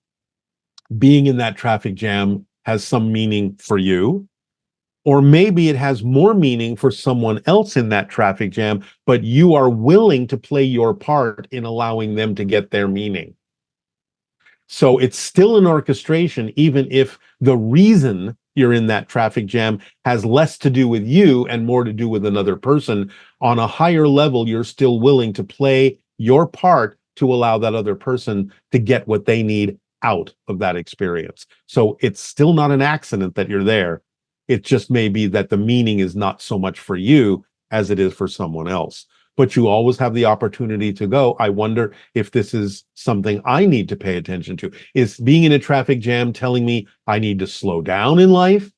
being in that traffic jam has some meaning for you, or maybe it has more meaning for someone else in that traffic jam, but you are willing to play your part in allowing them to get their meaning. So it's still an orchestration, even if the reason you're in that traffic jam has less to do with you and more to do with another person. On a higher level, you're still willing to play your part to allow that other person to get what they need out of that experience. So it's still not an accident that you're there. It just may be that the meaning is not so much for you as it is for someone else. But you always have the opportunity to go, I wonder if this is something I need to pay attention to. Is being in a traffic jam telling me I need to slow down in life?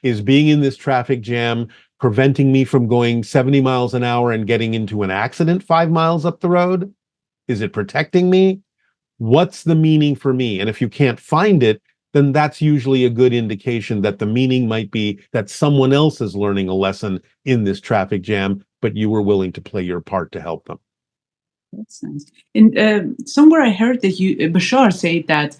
Is being in this traffic jam preventing me from going 70 miles an hour and getting into an accident 5 miles up the road? Is it protecting me? What's the meaning for me? And if you can't find it, then that's usually a good indication that the meaning might be that someone else is learning a lesson in this traffic jam, but you were willing to play your part to help them. That's nice. And somewhere I heard that Bashar said that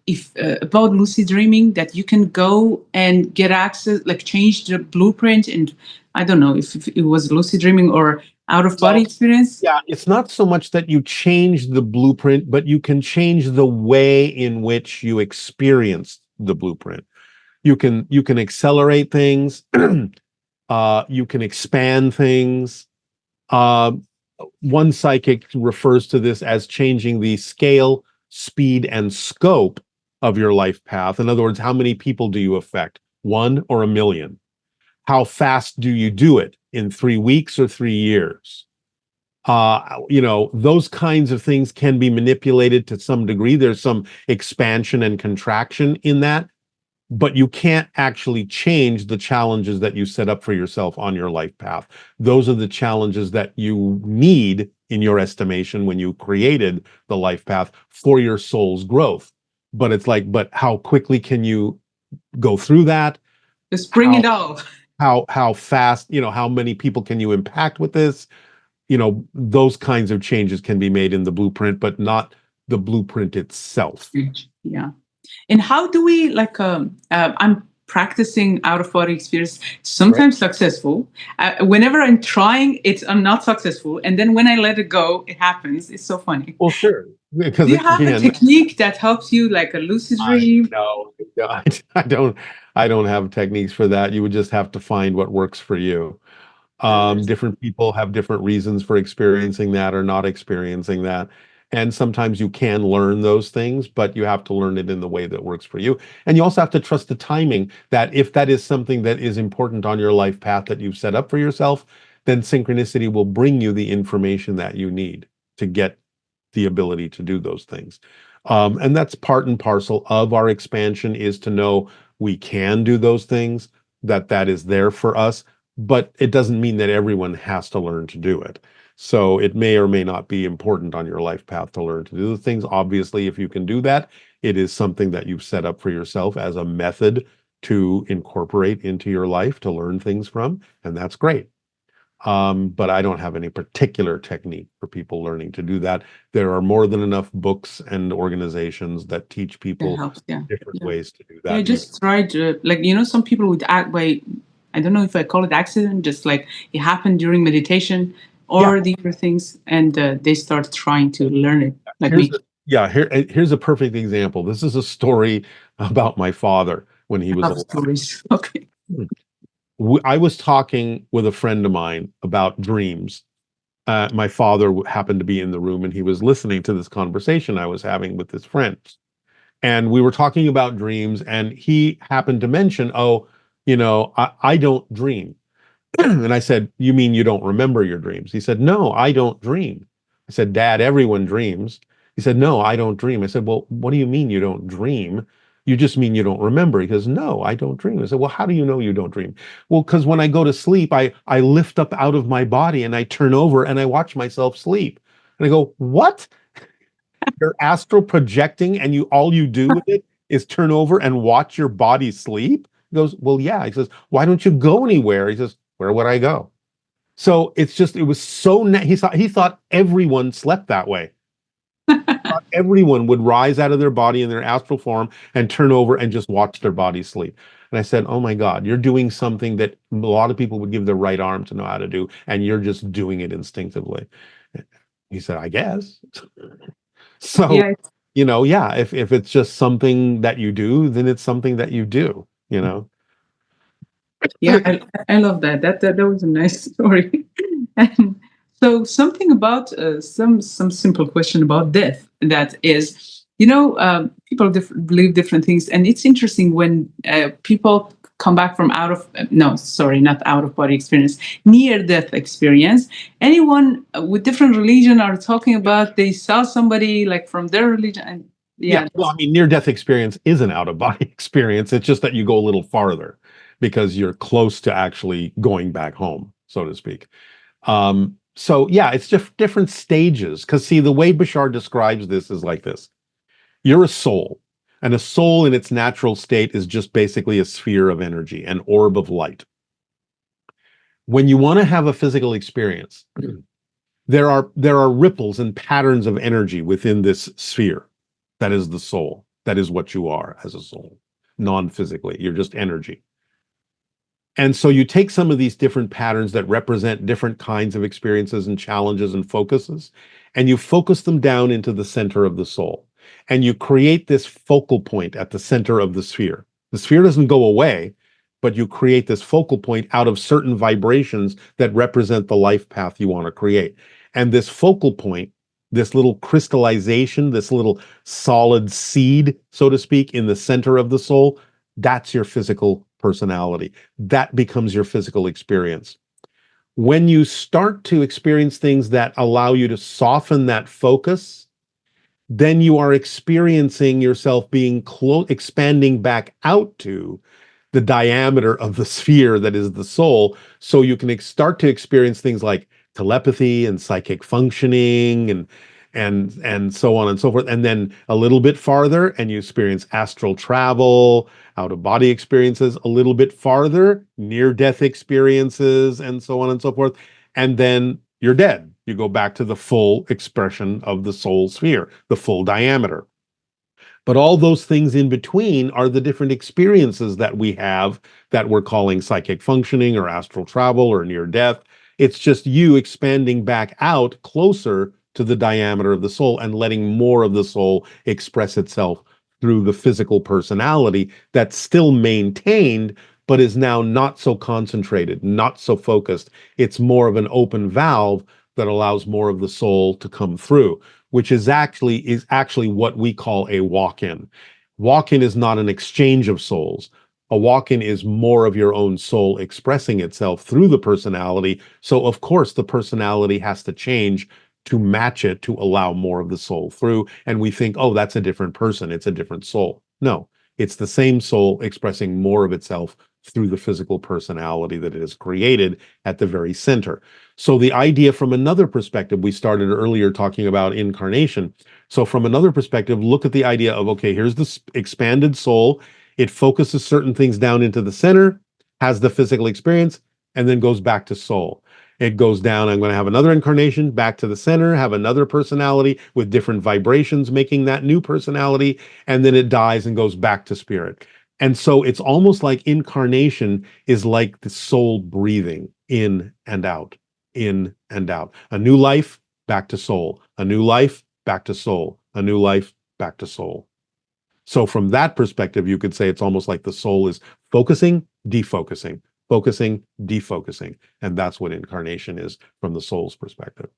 if about lucid dreaming, that you can go and get access, like change the blueprint. And I don't know if it was lucid dreaming or out of body experience. Yeah, it's not so much that you change the blueprint, but you can change the way in which you experience the blueprint. You can accelerate things. You can expand things. One psychic refers to this as changing the scale, speed, and scope of your life path. In other words, how many people do you affect? 1 or 1 million? How fast do you do it? In 3 weeks or 3 years? Those kinds of things can be manipulated to some degree. There's some expansion and contraction in that, but you can't actually change the challenges that you set up for yourself on your life path. Those are the challenges that you need, in your estimation, when you created the life path for your soul's growth. But it's like, but how quickly can you go through that? Just bring it all. How fast, how many people can you impact with this? Those kinds of changes can be made in the blueprint, but not the blueprint itself. Yeah. And how do we, I'm practicing out of body experience, sometimes successful. Whenever I'm trying, I'm not successful. And then when I let it go, it happens. It's so funny. Well, sure. Because do you have a technique that helps you, like a lucid dream? No, I don't have techniques for that. You would just have to find what works for you. Different people have different reasons for experiencing that or not experiencing that. And sometimes you can learn those things, but you have to learn it in the way that works for you. And you also have to trust the timing, that if that is something that is important on your life path that you've set up for yourself, then synchronicity will bring you the information that you need to get the ability to do those things. And that's part and parcel of our expansion, is to know we can do those things, that is there for us, but it doesn't mean that everyone has to learn to do it. So it may or may not be important on your life path to learn to do the things. Obviously, if you can do that, it is something that you've set up for yourself as a method to incorporate into your life to learn things from, and that's great. But I don't have any particular technique for people learning to do that. There are more than enough books and organizations that teach That people helps. Yeah. different Yeah. ways to do Yeah, I that. just tried, like, some people would act by, I don't know if I call it accident, just like it happened during meditation or the other things, and they start trying to learn it, like me. Here's a perfect example. This is a story about my father when he I was love alive. stories. Okay. I was talking with a friend of mine about dreams. My father happened to be in the room, and he was listening to this conversation I was having with his friends. And we were talking about dreams, and he happened to mention, I don't dream. And I said, "You mean you don't remember your dreams?" He said, "No, I don't dream." I said, "Dad, everyone dreams." He said, "No, I don't dream." I said, "Well, what do you mean you don't dream? You just mean you don't remember." He goes, "No, I don't dream." I said, "Well, how do you know you don't dream?" "Well, because when I go to sleep, I lift up out of my body and I turn over and I watch myself sleep." And I go, "What? You're astral projecting, and all you do with it is turn over and watch your body sleep?" He goes, "Well, yeah." He says, "Why don't you go anywhere?" He says, "Where would I go?" So it was so he thought everyone slept that way. Thought everyone would rise out of their body in their astral form and turn over and just watch their body sleep. And I said, "Oh my God, you're doing something that a lot of people would give their right arm to know how to do, and you're just doing it instinctively." He said, "I guess." So, Yeah. if it's just something that you do, then it's something that you do, you know? Yeah, I love that. That was a nice story. And so something about some simple question about death. That is, people believe different things, and it's interesting when people come back from not out of body experience, near death experience. Anyone with different religion are talking about they saw somebody like from their religion, and Well, I mean, near-death experience is an out-of-body experience. It's just that you go a little farther because you're close to actually going back home, so to speak. So yeah, it's just different stages. Because see, the way Bashar describes this is like this. You're a soul, and a soul in its natural state is just basically a sphere of energy, an orb of light. When you want to have a physical experience, there are ripples and patterns of energy within this sphere. That is the soul. That is what you are as a soul, non-physically. You're just energy. And so you take some of these different patterns that represent different kinds of experiences and challenges and focuses, and you focus them down into the center of the soul. And you create this focal point at the center of the sphere. The sphere doesn't go away, but you create this focal point out of certain vibrations that represent the life path you want to create. And this focal point, this little crystallization, this little solid seed, so to speak, in the center of the soul, that's your physical personality. That becomes your physical experience. When you start to experience things that allow you to soften that focus, then you are experiencing yourself being expanding back out to the diameter of the sphere that is the soul. So you can start to experience things like telepathy and psychic functioning and so on and so forth. And then a little bit farther, and you experience astral travel, out of body experiences, a little bit farther, near death experiences, and so on and so forth. And then you're dead. You go back to the full expression of the soul sphere, the full diameter. But all those things in between are the different experiences that we have that we're calling psychic functioning or astral travel or near death. It's just you expanding back out closer to the diameter of the soul and letting more of the soul express itself through the physical personality that's still maintained, but is now not so concentrated, not so focused. It's more of an open valve that allows more of the soul to come through, which is actually what we call a walk-in. Walk-in is not an exchange of souls. A walk-in is more of your own soul expressing itself through the personality. So of course the personality has to change to match it, to allow more of the soul through. And we think, oh, that's a different person, it's a different soul. No, it's the same soul expressing more of itself through the physical personality that it has created at the very center. So the idea from another perspective, we started earlier talking about incarnation. So from another perspective, look at the idea of, okay, here's this expanded soul. It focuses certain things down into the center, has the physical experience, and then goes back to soul. It goes down, I'm going to have another incarnation, back to the center, have another personality with different vibrations, making that new personality, and then it dies and goes back to spirit. And so it's almost like incarnation is like the soul breathing in and out, in and out. A new life, back to soul. A new life, back to soul. A new life, back to soul. So from that perspective, you could say it's almost like the soul is focusing, defocusing, focusing, defocusing. And that's what incarnation is from the soul's perspective.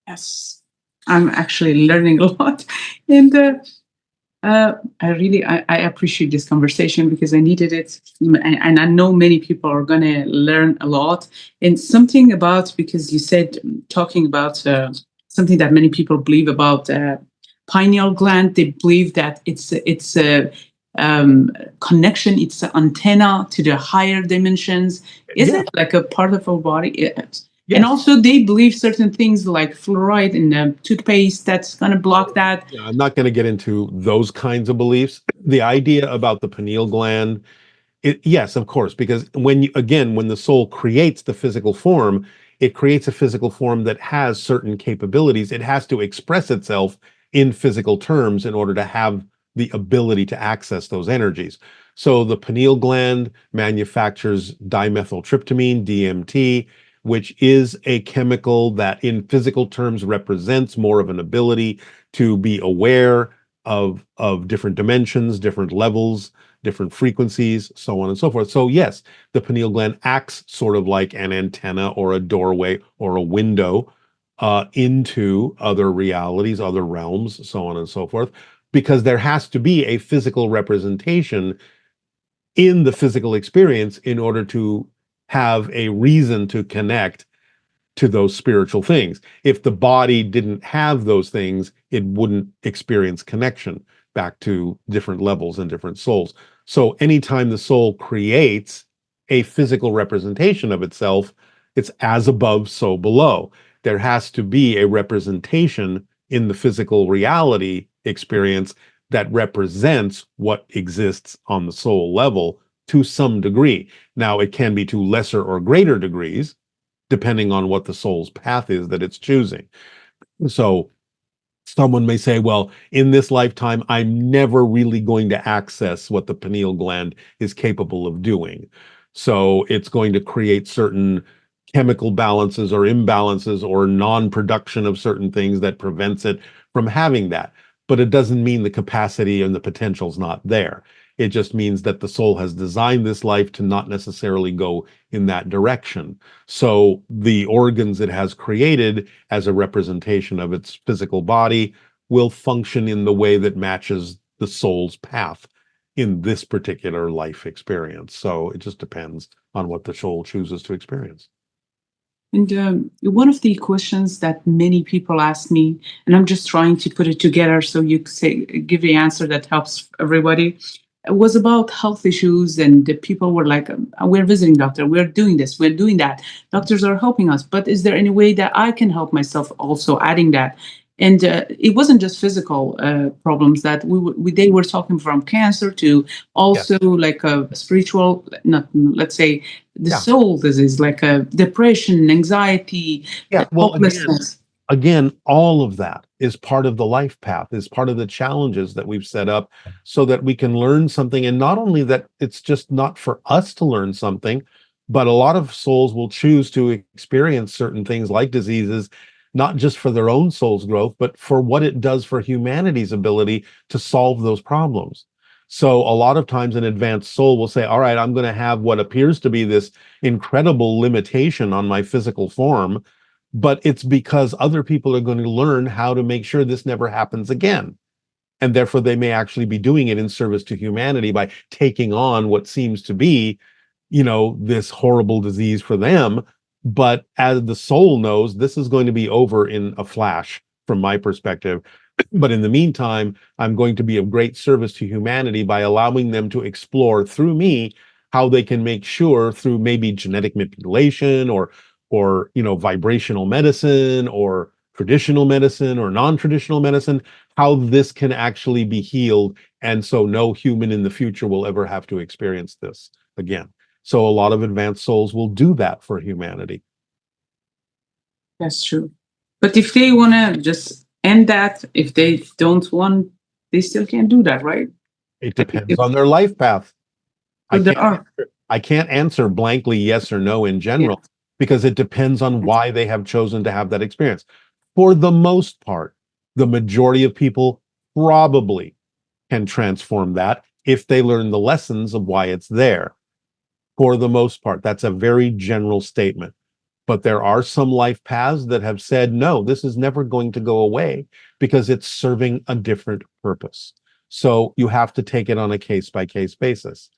Yes, I'm actually learning a lot. And I appreciate this conversation because I needed it. And I know many people are going to learn a lot. And something about, because you said, talking about something that many people believe about pineal gland, they believe that it's a connection, it's an antenna to the higher dimensions. Is it like a part of our body? Yes. And also they believe certain things like fluoride in the toothpaste that's going to block that. Yeah, I'm not going to get into those kinds of beliefs. The idea about the pineal gland, yes, of course, because when the soul creates the physical form, it creates a physical form that has certain capabilities. It has to express itself in physical terms in order to have the ability to access those energies. So the pineal gland manufactures dimethyltryptamine, DMT, which is a chemical that in physical terms represents more of an ability to be aware of different dimensions, different levels, different frequencies, so on and so forth. So yes, the pineal gland acts sort of like an antenna or a doorway or a window into other realities, other realms, so on and so forth, because there has to be a physical representation in the physical experience in order to have a reason to connect to those spiritual things. If the body didn't have those things, it wouldn't experience connection back to different levels and different souls. So anytime the soul creates a physical representation of itself, it's as above, so below. There has to be a representation in the physical reality experience that represents what exists on the soul level to some degree. Now, it can be to lesser or greater degrees, depending on what the soul's path is that it's choosing. So someone may say, well, in this lifetime, I'm never really going to access what the pineal gland is capable of doing. So it's going to create certain chemical balances or imbalances or non-production of certain things that prevents it from having that. But it doesn't mean the capacity and the potential's not there. It just means that the soul has designed this life to not necessarily go in that direction. So the organs it has created as a representation of its physical body will function in the way that matches the soul's path in this particular life experience. So it just depends on what the soul chooses to experience. And one of the questions that many people ask me, and I'm just trying to put it together so you say, give the answer that helps everybody, was about health issues. And the people were like, we're visiting doctor, we're doing this, we're doing that. Doctors are helping us. But is there any way that I can help myself also adding that? And it wasn't just physical problems that they were talking from cancer to also like a spiritual, not let's say the soul disease, like a depression, anxiety, hopelessness. Again, all of that is part of the life path, is part of the challenges that we've set up so that we can learn something. And not only that, it's just not for us to learn something, but a lot of souls will choose to experience certain things like diseases, not just for their own soul's growth, but for what it does for humanity's ability to solve those problems. So a lot of times an advanced soul will say, all right, I'm going to have what appears to be this incredible limitation on my physical form, but it's because other people are going to learn how to make sure this never happens again. And therefore they may actually be doing it in service to humanity by taking on what seems to be, this horrible disease for them. But as the soul knows, this is going to be over in a flash from my perspective. But in the meantime, I'm going to be of great service to humanity by allowing them to explore through me how they can make sure through maybe genetic manipulation or vibrational medicine or traditional medicine or non-traditional medicine, how this can actually be healed. And so no human in the future will ever have to experience this again. So a lot of advanced souls will do that for humanity. That's true. But if they want to just end that, if they don't want, they still can't do that, right? It depends on their life path. So I can't answer blankly yes or no in general, because it depends on why they have chosen to have that experience. For the most part, the majority of people probably can transform that if they learn the lessons of why it's there. For the most part, that's a very general statement. But there are some life paths that have said, no, this is never going to go away because it's serving a different purpose. So you have to take it on a case-by-case basis.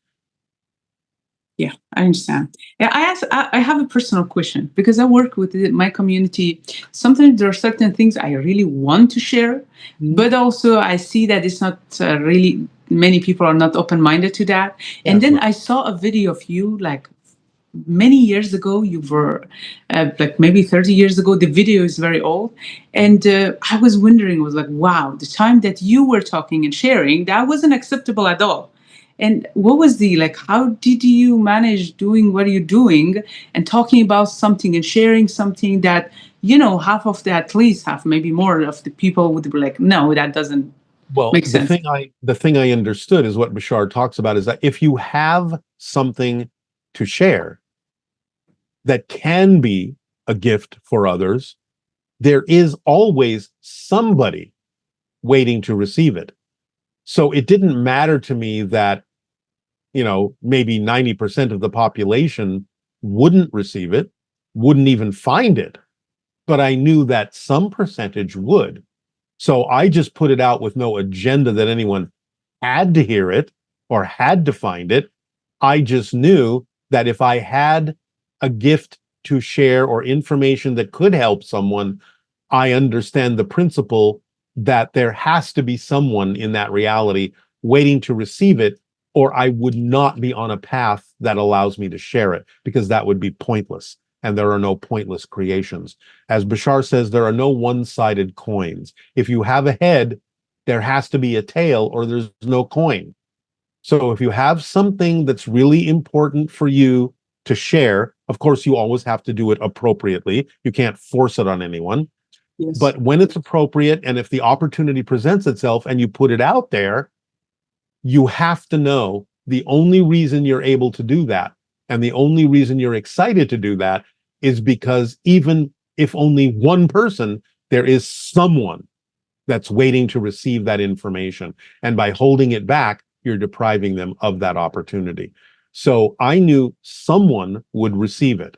Yeah, I understand. Yeah, I have a personal question because I work with my community. Sometimes there are certain things I really want to share, but also I see that it's not really, many people are not open-minded to that. And then I saw a video of you like many years ago. You were like maybe 30 years ago. The video is very old. And I was wondering, was like, wow, the time that you were talking and sharing, that wasn't acceptable at all. And what was how did you manage doing what you're doing and talking about something and sharing something that, half of the, at least half, maybe more of the people would be like, no, that doesn't make sense. The thing I understood is what Bashar talks about is that if you have something to share that can be a gift for others, there is always somebody waiting to receive it. So it didn't matter to me that, maybe 90% of the population wouldn't receive it, wouldn't even find it. But I knew that some percentage would. So I just put it out with no agenda that anyone had to hear it or had to find it. I just knew that if I had a gift to share or information that could help someone, I understand the principle that there has to be someone in that reality waiting to receive it, or I would not be on a path that allows me to share it, because that would be pointless. And there are no pointless creations. As Bashar says, there are no one-sided coins. If you have a head, there has to be a tail, or there's no coin. So if you have something that's really important for you to share, of course, you always have to do it appropriately. You can't force it on anyone. Yes. But when it's appropriate, and if the opportunity presents itself and you put it out there, you have to know the only reason you're able to do that, and the only reason you're excited to do that, is because even if only one person, there is someone that's waiting to receive that information. And by holding it back, you're depriving them of that opportunity. So I knew someone would receive it.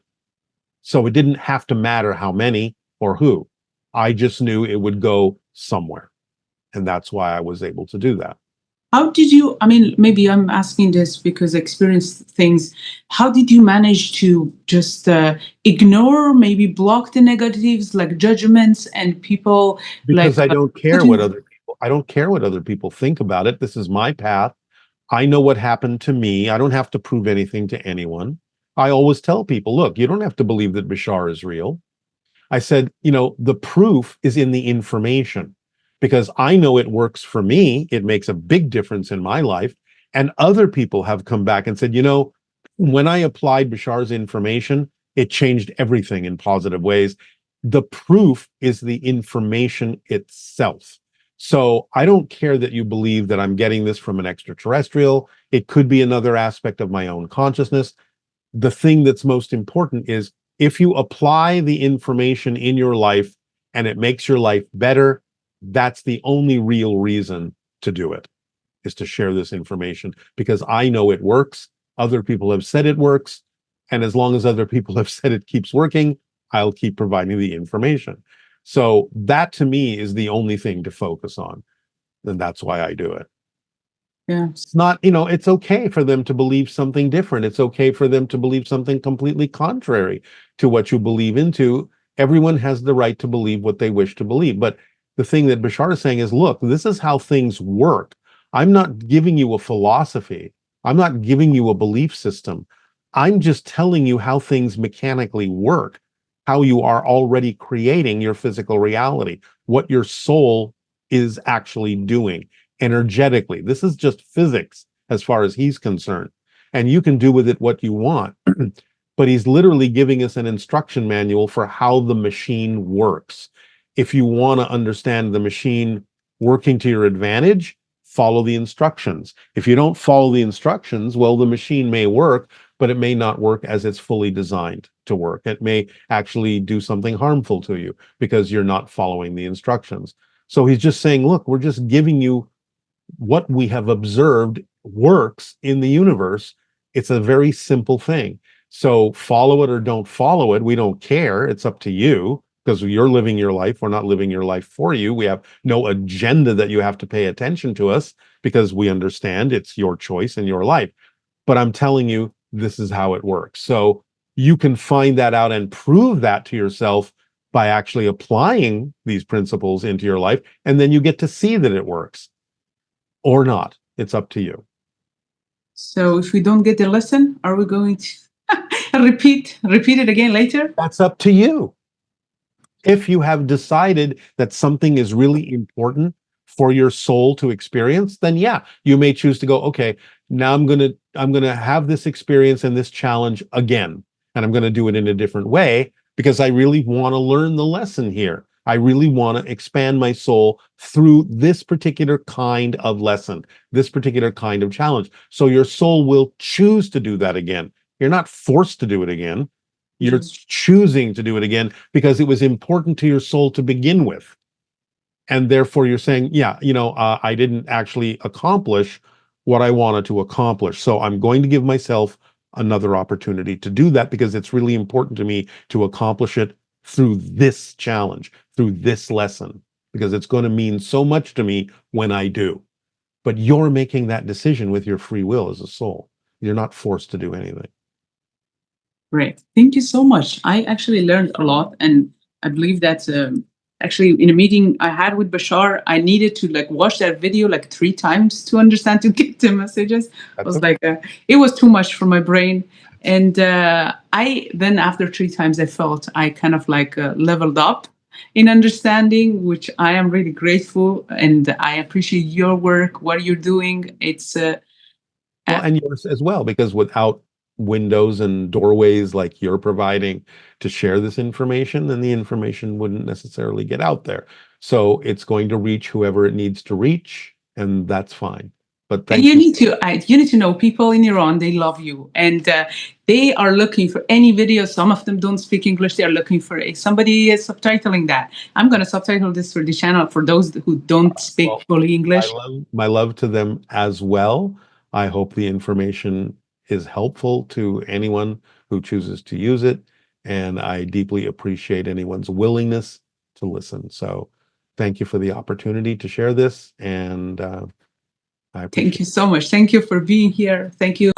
So it didn't have to matter how many or who. I just knew it would go somewhere. And that's why I was able to do that. How did you, maybe I'm asking this because I experienced things. How did you manage to just ignore, maybe block the negatives like judgments and people? Because I don't care what other people think about it. This is my path. I know what happened to me. I don't have to prove anything to anyone. I always tell people, look, you don't have to believe that Bashar is real. I said, the proof is in the information, because I know it works for me. It makes a big difference in my life. And other people have come back and said, when I applied Bashar's information, it changed everything in positive ways. The proof is the information itself. So I don't care that you believe that I'm getting this from an extraterrestrial. It could be another aspect of my own consciousness. The thing that's most important is if you apply the information in your life and it makes your life better, that's the only real reason to do it, is to share this information because I know it works. Other people have said it works. And as long as other people have said it keeps working, I'll keep providing the information. So that to me is the only thing to focus on. And that's why I do it. Yeah. It's not, it's okay for them to believe something different. It's okay for them to believe something completely contrary to what you believe into. Everyone has the right to believe what they wish to believe. But the thing that Bashar is saying is, look, this is how things work. I'm not giving you a philosophy. I'm not giving you a belief system. I'm just telling you how things mechanically work, how you are already creating your physical reality, what your soul is actually doing energetically. This is just physics as far as he's concerned. And you can do with it what you want. But he's literally giving us an instruction manual for how the machine works. If you want to understand the machine working to your advantage, follow the instructions. If you don't follow the instructions, well, the machine may work, but it may not work as it's fully designed to work. It may actually do something harmful to you because you're not following the instructions. So he's just saying, look, we're just giving you what we have observed works in the universe. It's a very simple thing. So follow it or don't follow it. We don't care. It's up to you because you're living your life. We're not living your life for you. We have no agenda that you have to pay attention to us because we understand it's your choice and your life. But I'm telling you, this is how it works. So you can find that out and prove that to yourself by actually applying these principles into your life. And then you get to see that it works or not. It's up to you. So if we don't get the lesson, are we going to repeat it again later? That's up to you. If you have decided that something is really important for your soul to experience, then yeah, you may choose to go, okay, now I'm gonna have this experience and this challenge again, and I'm gonna do it in a different way because I really want to learn the lesson here. I really want to expand my soul through this particular kind of lesson, this particular kind of challenge. So your soul will choose to do that again. You're not forced to do it again. You're choosing to do it again because it was important to your soul to begin with. And therefore you're saying, yeah, I didn't actually accomplish what I wanted to accomplish. So I'm going to give myself another opportunity to do that because it's really important to me to accomplish it through this challenge, through this lesson, because it's going to mean so much to me when I do. But you're making that decision with your free will as a soul. You're not forced to do anything. Great. Thank you so much. I actually learned a lot. And I believe that actually in a meeting I had with Bashar, I needed to watch that video 3 times to understand, to get the messages. It was it was too much for my brain. And then after 3 times, I felt I kind of leveled up in understanding, which I am really grateful. And I appreciate your work, what you're doing. It's and yours as well, because without windows and doorways like you're providing to share this information, then the information wouldn't necessarily get out there. So it's going to reach whoever it needs to reach, and that's fine. But you need to know people in Iran, they love you, and they are looking for any video. Some of them don't speak English. They are looking for somebody is subtitling that. I'm going to subtitle this for the channel for those who don't speak fully English. My love to them as well. I hope the information is helpful to anyone who chooses to use it. And I deeply appreciate anyone's willingness to listen. So thank you for the opportunity to share this. And I appreciate Thank you so much. Thank you for being here. Thank you.